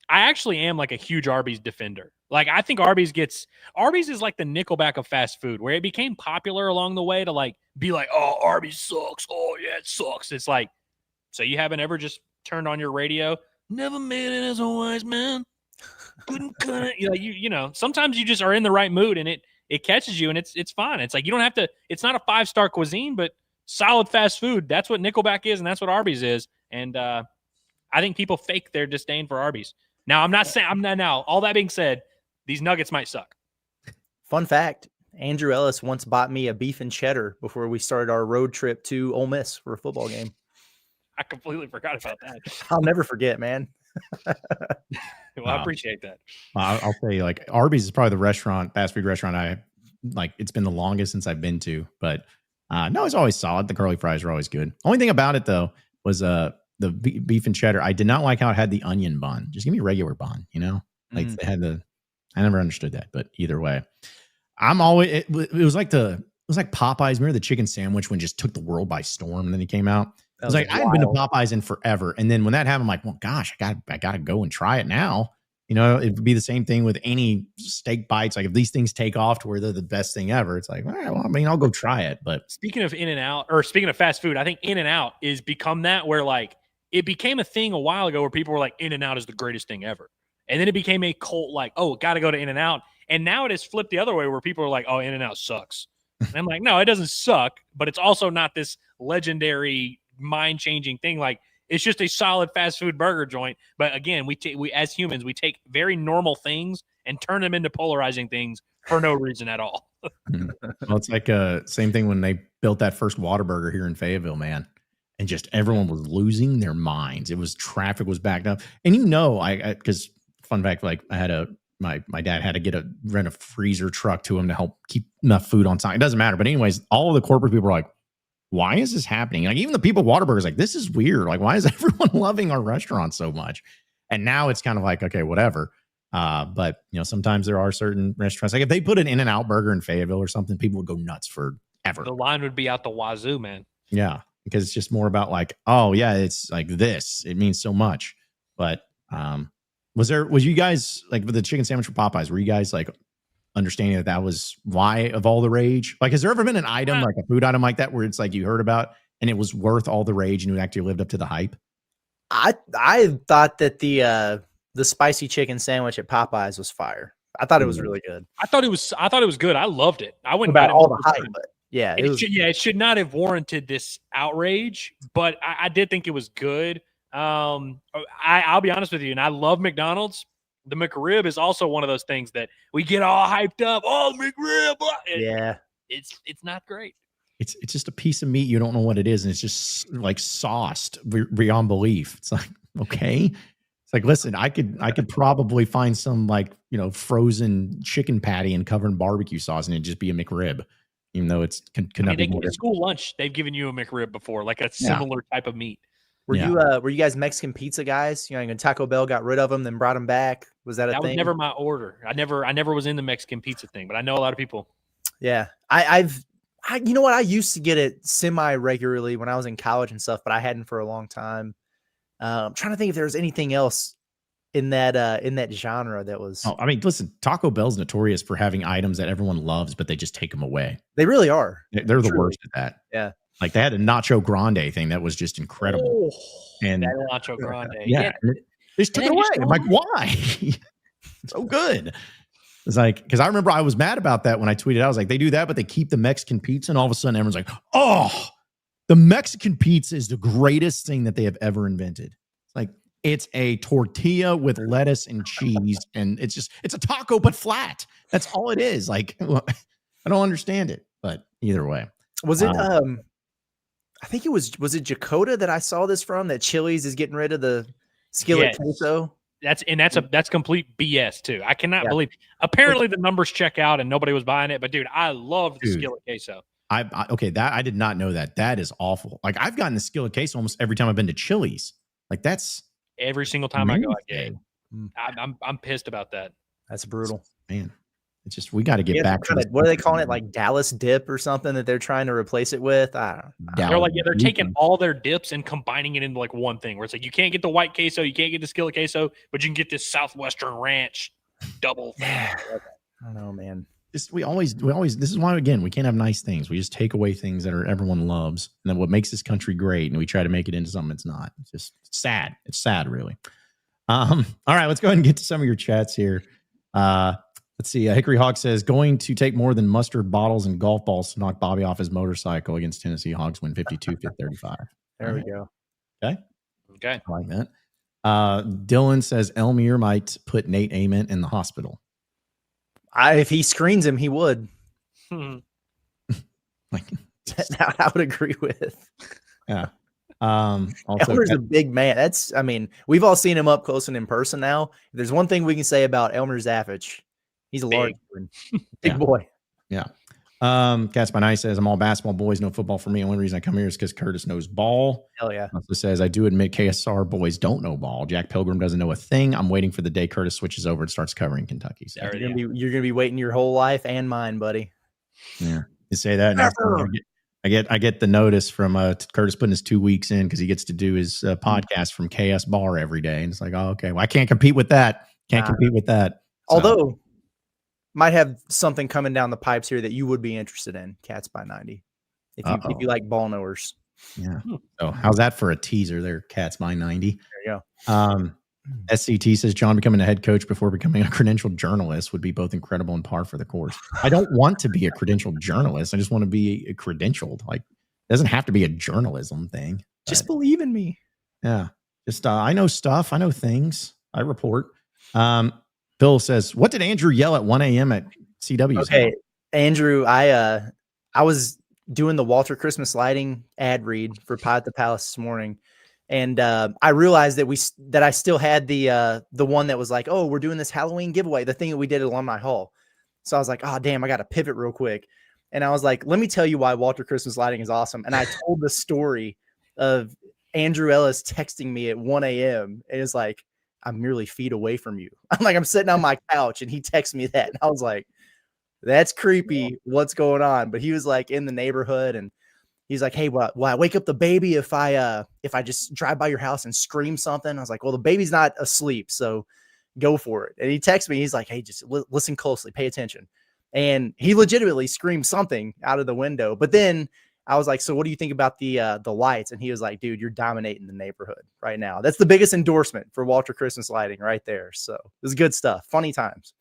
I actually am like a huge Arby's defender. Like, I think Arby's is like the Nickelback of fast food, where it became popular along the way to like be like, oh, Arby's sucks. Oh yeah, it sucks. It's like, so you haven't ever just turned on your radio? Never made it as a wise man. Couldn't cut it. You know, sometimes you just are in the right mood and it catches you and it's fine. It's like, you don't have to, it's not a 5-star cuisine, but solid fast food. That's what Nickelback is, and that's what Arby's is. And I think people fake their disdain for Arby's. Now, all that being said, these nuggets might suck. Fun fact, Andrew Ellis once bought me a beef and cheddar before we started our road trip to Ole Miss for a football game. I completely forgot about that. I'll never forget, man. Well, I appreciate that. I'll say, like, Arby's is probably the fast food restaurant I like. It's been the longest since I've been to, but no, it's always solid. The curly fries are always good. Only thing about it though was the beef and cheddar. I did not like how it had the onion bun. Just give me a regular bun, you know? Like they had I never understood that, but either way, it was like Popeyes. Remember the chicken sandwich when it just took the world by storm and then it came out? I was like, I haven't been to Popeyes in forever. And then when that happened, I'm like, well, gosh, I got to go and try it now. You know, it would be the same thing with any steak bites. Like, if these things take off to where they're the best thing ever, it's like, all right, well, I mean, I'll go try it. But speaking of In-N-Out, or speaking of fast food, I think In-N-Out is become that, where like it became a thing a while ago where people were like, In-N-Out is the greatest thing ever. And then it became a cult, like, oh, got to go to In-N-Out. And now it has flipped the other way where people are like, oh, In-N-Out sucks. And I'm like, no, it doesn't suck, but it's also not this legendary mind-changing thing. Like, it's just a solid fast food burger joint. But again, we as humans, we take very normal things and turn them into polarizing things for no reason at all. Well, it's like same thing when they built that first Whataburger here in Fayetteville, man. And just everyone was losing their minds. Traffic was backed up. And because fun fact, like I had my dad had to rent a freezer truck to him to help keep enough food on time. It doesn't matter. But anyways, all of the corporate people were like, why is this happening? Like, even the people at Whataburger's like, this is weird. Like, why is everyone loving our restaurant so much? And now it's kind of like, okay, whatever. But you know, sometimes there are certain restaurants, like if they put an In-N-Out burger in Fayetteville or something, people would go nuts forever. The line would be out the wazoo, man. Yeah, because it's just more about like, oh yeah, it's like this. It means so much. But was you guys like with the chicken sandwich for Popeyes? Were you guys like understanding that was why of all the rage? Like, has there ever been an item, like a food item like that, where it's like you heard about and it was worth all the rage and it actually lived up to the hype? I thought that the spicy chicken sandwich at Popeyes was fire. I thought it was really good. I thought it was good. I loved it. I wouldn't about all the hype, but yeah, it should not have warranted this outrage, but I did think it was good. I'll be honest with you, and I love McDonald's. The McRib is also one of those things that we get all hyped up. Oh, McRib! Yeah, it's not great. It's just a piece of meat. You don't know what it is, and it's just like sauced beyond belief. It's like, okay. It's like, listen, I could probably find some like, you know, frozen chicken patty and covered in barbecue sauce, and it'd just be a McRib, even though it's at school lunch. They've given you a McRib before, like a similar type of meat. Were you guys Mexican pizza guys? You know, Taco Bell got rid of them, then brought them back. Was that a thing? That was never my order. I never was in the Mexican pizza thing, but I know a lot of people. Yeah, you know what? I used to get it semi-regularly when I was in college and stuff, but I hadn't for a long time. I'm trying to think if there's anything else in that genre that was. Oh, I mean, listen, Taco Bell's notorious for having items that everyone loves, but they just take them away. They really are. They're the worst at that. Yeah. Like they had a Nacho Grande thing that was just incredible. And that Nacho Grande. Yeah. They just took it away. I'm like, why? So good. It's like, because I remember I was mad about that when I tweeted. I was like, they do that, but they keep the Mexican pizza, and all of a sudden everyone's like, oh, the Mexican pizza is the greatest thing that they have ever invented. It's like, it's a tortilla with lettuce and cheese, and it's a taco but flat. That's all it is. Like, I don't understand it, but either way. Was it I think it was it Jakota that I saw this from, that Chili's is getting rid of the skillet queso? That's complete BS too. I cannot believe. Apparently the numbers check out and nobody was buying it, but dude, I love the skillet queso. I did not know that. That is awful. Like, I've gotten the skillet queso almost every time I've been to Chili's. Like, that's every single time I go, I get it. I'm pissed about that. That's brutal, man. It's just, we got to get back to what are they calling it? Like Dallas dip or something that they're trying to replace it with? I don't know. They're like, they're taking all their dips and combining it into like one thing where it's like, you can't get the white queso, you can't get the skillet queso, but you can get this Southwestern Ranch double thing. I don't know, man. We always, this is why, again, we can't have nice things. We just take away things that everyone loves. And then what makes this country great, and we try to make it into something it's not. It's just sad. It's sad, really. All right, let's go ahead and get to some of your chats here. Let's see. Hickory Hawk says, going to take more than mustard bottles and golf balls to knock Bobby off his motorcycle against Tennessee. Hogs win 52-35. There we go. Okay. I like that. Dylan says, Elmir might put Nate Ament in the hospital. If he screens him, he would. Like, That I would agree with. Yeah. Elmer's a big man. We've all seen him up close and in person now. If there's one thing we can say about Elmer Zaffich, he's a large big boy. Yeah. Cats by Night says, I'm all basketball boys, no football for me. The only reason I come here is because Curtis knows ball. Hell yeah. Also says, I do admit KSR boys don't know ball. Jack Pilgrim doesn't know a thing. I'm waiting for the day Curtis switches over and starts covering Kentucky. So you're gonna be waiting your whole life and mine, buddy. Yeah. You say that. I get the notice from Curtis putting his 2 weeks in because he gets to do his podcast from KS Bar every day. And it's like, oh, okay. Well, I can't compete with that. Compete with that. So. Although, might have something coming down the pipes here that you would be interested in. Cats by 90. If you like ball knowers. Yeah. So how's that for a teaser there? Cats by 90. There you go. SCT says, John becoming a head coach before becoming a credentialed journalist would be both incredible and par for the course. I don't want to be a credentialed journalist. I just want to be a credentialed. Like, it doesn't have to be a journalism thing. Just believe in me. Yeah. Just I know stuff. I know things. I report. Phil says, what did Andrew yell at 1 a.m. at CW? Okay, Andrew, I was doing the Walter Christmas lighting ad read for Pod at the Palace this morning. And I realized that I still had the one that was like, oh, we're doing this Halloween giveaway, the thing that we did at Alumni Hall. So I was like, oh, damn, I got to pivot real quick. And I was like, let me tell you why Walter Christmas lighting is awesome. And I told the story of Andrew Ellis texting me at 1 a.m. and it's like, I'm merely feet away from you. I'm sitting on my couch and he texted me that. And I was like, that's creepy. What's going on? But he was like in the neighborhood and he's like, hey, will I wake up the baby if I just drive by your house and scream something? I was like, well, the baby's not asleep, so go for it. And he texts me. He's like, hey, just listen closely, pay attention. And he legitimately screamed something out of the window. But then I was like, so what do you think about the lights? And he was like, dude, you're dominating the neighborhood right now. That's the biggest endorsement for Walter Christmas lighting right there. So it was good stuff. Funny times.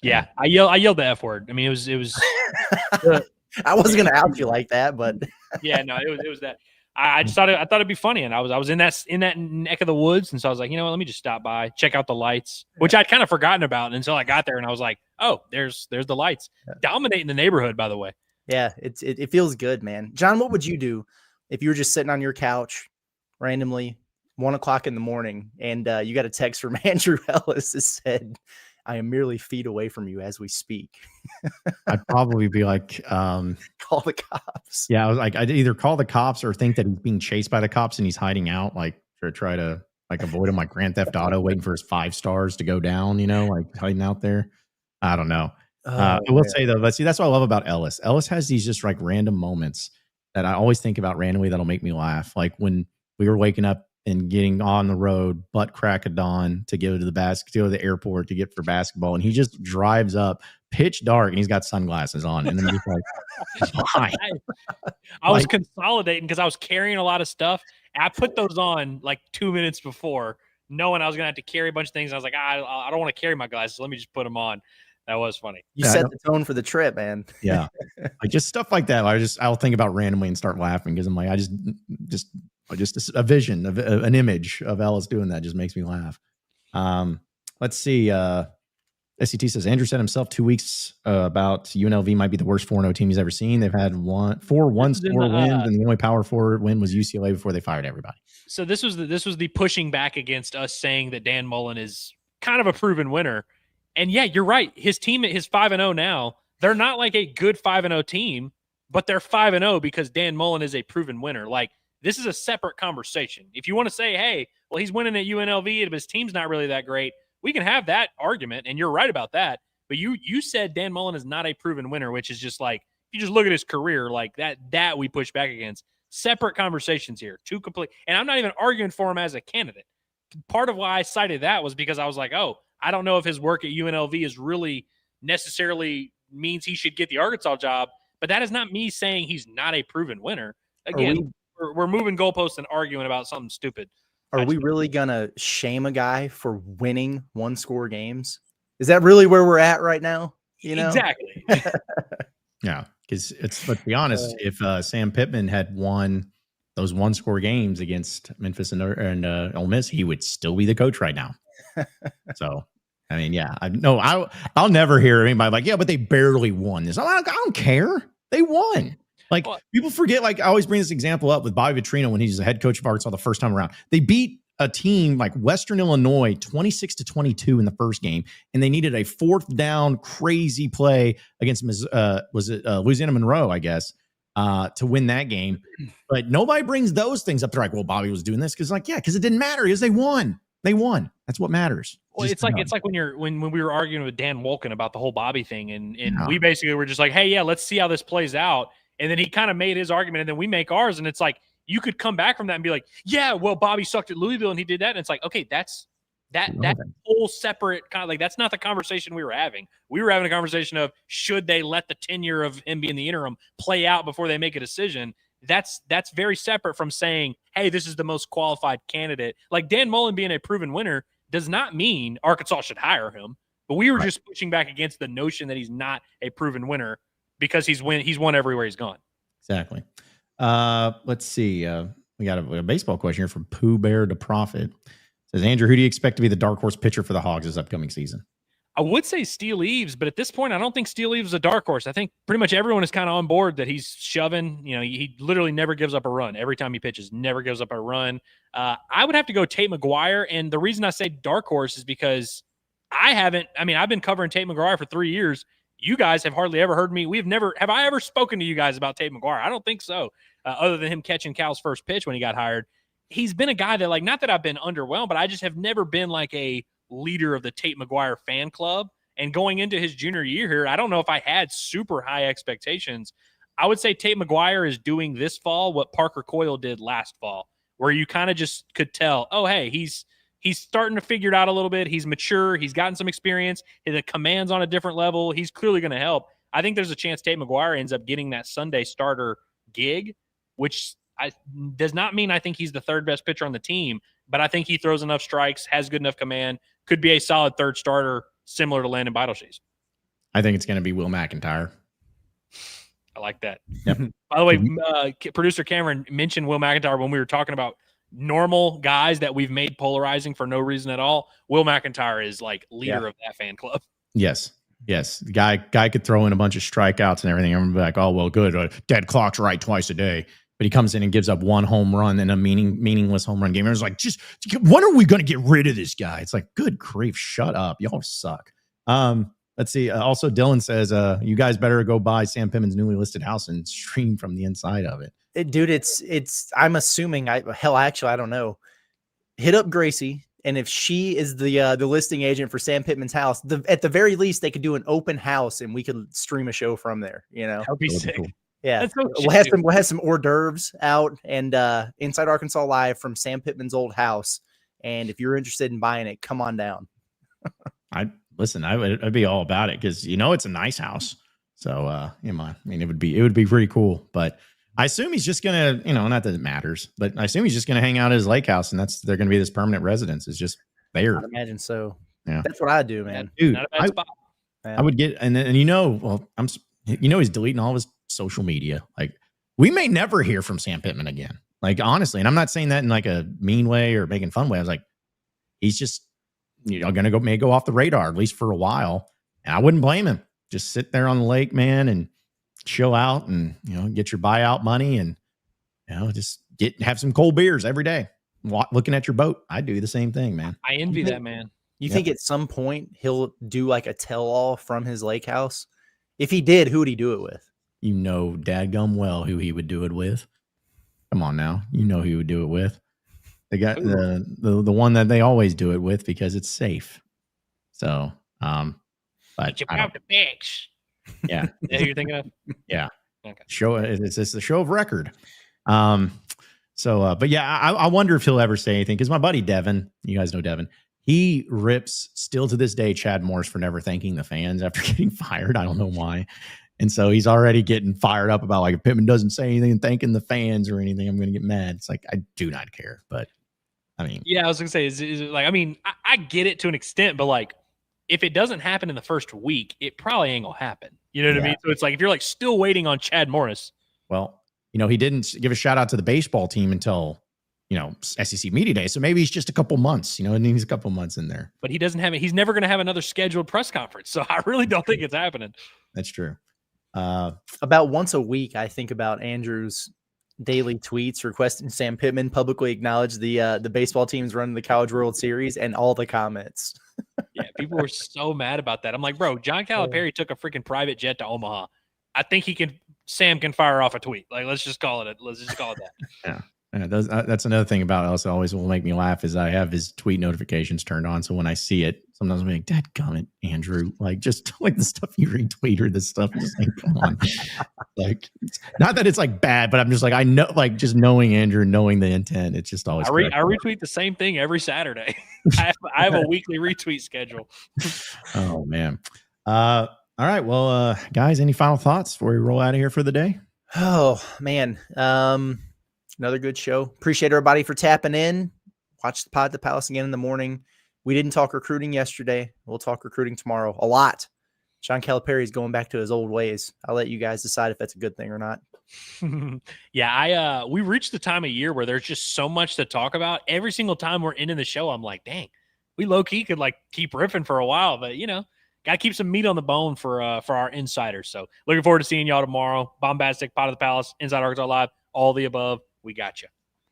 Yeah, I yelled the F word. I mean, it was. I wasn't gonna out you like that, but yeah, no, it was that. I just thought it'd be funny, and I was in that neck of the woods, and so I was like, you know what, let me just stop by, check out the lights, which I'd kind of forgotten about until I got there, and I was like, oh, there's the lights, dominating the neighborhood, by the way. Yeah, it feels good, man. John, what would you do if you were just sitting on your couch randomly 1 o'clock in the morning and you got a text from Andrew Ellis that said, I am merely feet away from you as we speak? I'd probably be like, call the cops. Yeah, I was like, I'd either call the cops or think that he's being chased by the cops and he's hiding out, like to try to like avoid him, like Grand Theft Auto, waiting for his 5 stars to go down, like hiding out there. I don't know. I will say though, let's see, that's what I love about Ellis. Ellis has these just like random moments that I always think about randomly that'll make me laugh. Like when we were waking up and getting on the road, butt crack of dawn to go to the airport to get for basketball. And he just drives up pitch dark and he's got sunglasses on. And then he's like, why? I was consolidating because I was carrying a lot of stuff. I put those on like 2 minutes before, knowing I was going to have to carry a bunch of things. I was like, I don't want to carry my glasses. So let me just put them on. That was funny. You Yeah, I set don't- the tone for the trip, man. Yeah. Like just stuff like that. I'll think about randomly and start laughing because I'm like, just a vision of an image of Ellis doing that just makes me laugh. Let's see. SCT says Andrew said himself 2 weeks about UNLV might be the worst 4-0 team he's ever seen. They've had four one-score wins, and the only Power 4 win was UCLA before they fired everybody. So this was the pushing back against us saying that Dan Mullen is kind of a proven winner. And yeah, you're right. His team is 5-0 now. They're not like a good 5-0 team, but they're 5-0 because Dan Mullen is a proven winner. Like, this is a separate conversation. If you want to say, hey, well, he's winning at UNLV, but his team's not really that great, we can have that argument, and you're right about that. But you said Dan Mullen is not a proven winner, which is just like, if you just look at his career, like that we push back against. Separate conversations here, two complete. And I'm not even arguing for him as a candidate. Part of why I cited that was because I was like, oh, I don't know if his work at UNLV is really necessarily means he should get the Arkansas job, but that is not me saying he's not a proven winner. Again, we're moving goalposts and arguing about something stupid. Are we really going to shame a guy for winning one-score games? Is that really where we're at right now? You know? Exactly. Yeah, because let's be honest, if Sam Pittman had won those one-score games against Memphis and Ole Miss, he would still be the coach right now. So, I mean, yeah, I'll never hear anybody like, yeah, but they barely won this. I don't care. They won. Like, people forget, like, I always bring this example up with Bobby Petrino when he's the head coach of Arkansas the first time around. They beat a team like Western Illinois 26-22 in the first game, and they needed a fourth down crazy play against Louisiana Monroe, I guess, to win that game. But nobody brings those things up. They're like, well, Bobby was doing this because it didn't matter because they won. They won. That's what matters. Well, it's like when we were arguing with Dan Wolken about the whole Bobby thing, and we basically were just like, hey, yeah, let's see how this plays out. And then he kind of made his argument, and then we make ours, and it's like, you could come back from that and be like, yeah, well, Bobby sucked at Louisville and he did that. And it's like, okay, that's whole separate kind of like, that's not the conversation we were having. We were having a conversation of, should they let the tenure of him be in the interim play out before they make a decision? That's very separate from saying, hey, this is the most qualified candidate. Like, Dan Mullen being a proven winner does not mean Arkansas should hire him. But we were just pushing back against the notion that he's not a proven winner because he's won everywhere he's gone. Exactly. Let's see. We got a baseball question here from Pooh Bear to Profit. It says, Andrew, who do you expect to be the dark horse pitcher for the Hogs this upcoming season? I would say Steele Eves, but at this point, I don't think Steele Eves is a dark horse. I think pretty much everyone is kind of on board that he's shoving. You know, he literally never gives up a run. Every time he pitches, never gives up a run. I would have to go Tate McGuire. And the reason I say dark horse is because I've been covering Tate McGuire for 3 years. You guys have hardly ever heard me. Have I ever spoken to you guys about Tate McGuire? I don't think so. Other than him catching Cal's first pitch when he got hired. He's been a guy that, like, not that I've been underwhelmed, but I just have never been like a leader of the Tate McGuire fan club. And going into his junior year here, I don't know if I had super high expectations. I would say Tate McGuire is doing this fall what Parker Coyle did last fall, where you kind of just could tell, oh, hey, he's starting to figure it out a little bit. He's mature. He's gotten some experience. The command's on a different level. He's clearly going to help. I think there's a chance Tate McGuire ends up getting that Sunday starter gig, which does not mean I think he's the third best pitcher on the team, but I think he throws enough strikes, has good enough command, could be a solid third starter, similar to Landon Beidelshees. I think it's going to be Will McIntyre. I like that. Yep. By the way, producer Cameron mentioned Will McIntyre when we were talking about normal guys that we've made polarizing for no reason at all. Will McIntyre is like leader of that fan club. Yes. The guy could throw in a bunch of strikeouts and everything. I'm like, oh, well, good. Dead clock's right twice a day. But he comes in and gives up one home run in a meaningless home run game. And it's like, just when are we going to get rid of this guy? It's like, good grief, shut up. Y'all suck. Let's see. Also, Dylan says, you guys better go buy Sam Pittman's newly listed house and stream from the inside of it. Dude, I'm assuming, I don't know. Hit up Gracie. And if she is the listing agent for Sam Pittman's house, at the very least, they could do an open house and we could stream a show from there. You know, that'd be sick. Cool. Yeah, so we'll have some hors d'oeuvres out and Inside Arkansas Live from Sam Pittman's old house. And if you're interested in buying it, come on down. I'd be all about it because it's a nice house. So it would be pretty cool. But I assume he's just gonna, not that it matters, but I assume he's just gonna hang out at his lake house, and they're gonna be this permanent residence. It's just there. I'd imagine so. Yeah, that's what I do, man. Dude, not a bad spot. Yeah. I would get, and well, he's deleting all of his social media. Like, we may never hear from Sam Pittman again. Like, honestly, and I'm not saying that in like a mean way or making fun way. I was like, he's just, may go off the radar, at least for a while. And I wouldn't blame him. Just sit there on the lake, man, and chill out and, get your buyout money and, just have some cold beers every day. Looking at your boat. I do the same thing, man. I envy that, man. You think at some point he'll do like a tell-all from his lake house? If he did, who would he do it with? Dadgum well who he would do it with. Come on now. Who he would do it with. They got the one that they always do it with because it's safe. So, but you the bitch. Yeah. Who you're thinking of? Yeah. Okay. It's the show of record. But yeah, I wonder if he'll ever say anything because my buddy Devin, you guys know Devin, he rips still to this day Chad Morris for never thanking the fans after getting fired. I don't know why. And so he's already getting fired up about like if Pittman doesn't say anything and thanking the fans or anything, I'm going to get mad. It's like, I do not care. But I mean, yeah, I was going to say, is it like, I mean, I get it to an extent, but like, if it doesn't happen in the first week, it probably ain't going to happen. You know what I mean? So it's like, if you're like still waiting on Chad Morris. Well, he didn't give a shout out to the baseball team until, SEC Media Day. So maybe he's just a couple months, and he's a couple months in there. But he doesn't have it. He's never going to have another scheduled press conference. So I really don't think it's happening. That's true. About once a week, I think about Andrew's daily tweets requesting Sam Pittman publicly acknowledge the baseball teams running the College World Series and all the comments. Yeah, people were so mad about that. I'm like, bro, John Calipari took a freaking private jet to Omaha. I think Sam can fire off a tweet. Like, let's just call it that. Yeah. That's another thing about us. Always will make me laugh is I have his tweet notifications turned on. So when I see it, sometimes I'm like, dadgummit, Andrew, like just like the stuff you retweet or this stuff. Just like, come on. Like, not that it's like bad, but I'm just like, I know, like just knowing Andrew, knowing the intent, it's just always. I retweet the same thing every Saturday. I have a weekly retweet schedule. Oh man. All right. Well, guys, any final thoughts before we roll out of here for the day? Oh man. Another good show. Appreciate everybody for tapping in. Watch the Pod at the Palace again in the morning. We didn't talk recruiting yesterday. We'll talk recruiting tomorrow a lot. John Calipari is going back to his old ways. I'll let you guys decide if that's a good thing or not. Yeah, we reached the time of year where there's just so much to talk about. Every single time we're in the show, I'm like, dang, we low-key could like keep riffing for a while, but got to keep some meat on the bone for our insiders. So looking forward to seeing y'all tomorrow. Bombastic, Pod of the Palace, Inside Arkansas Live, all the above. We got you.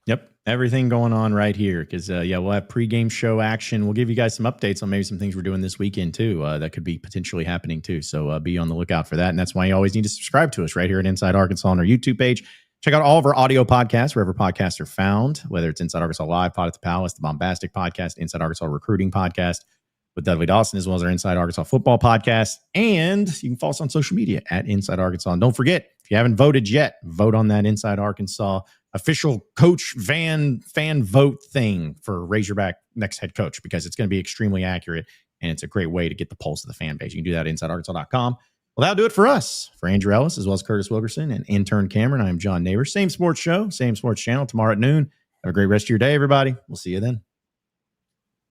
Yep. Everything going on right here. Because, we'll have pregame show action. We'll give you guys some updates on maybe some things we're doing this weekend, too, that could be potentially happening, too. So be on the lookout for that. And that's why you always need to subscribe to us right here at Inside Arkansas on our YouTube page. Check out all of our audio podcasts, wherever podcasts are found, whether it's Inside Arkansas Live, Pod at the Palace, the Bombastic Podcast, Inside Arkansas Recruiting Podcast with Dudley Dawson, as well as our Inside Arkansas Football Podcast. And you can follow us on social media at Inside Arkansas. And don't forget, if you haven't voted yet, vote on that Inside Arkansas official Coach Van fan vote thing for Razorback next head coach, because it's going to be extremely accurate and it's a great way to get the pulse of the fan base. You can do that at InsideArkansas.com. Well, that'll do it for us. For Andrew Ellis, as well as Curtis Wilkerson and intern Cameron, I am John Neighbor. Same sports show, same sports channel tomorrow at noon. Have a great rest of your day, everybody. We'll see you then.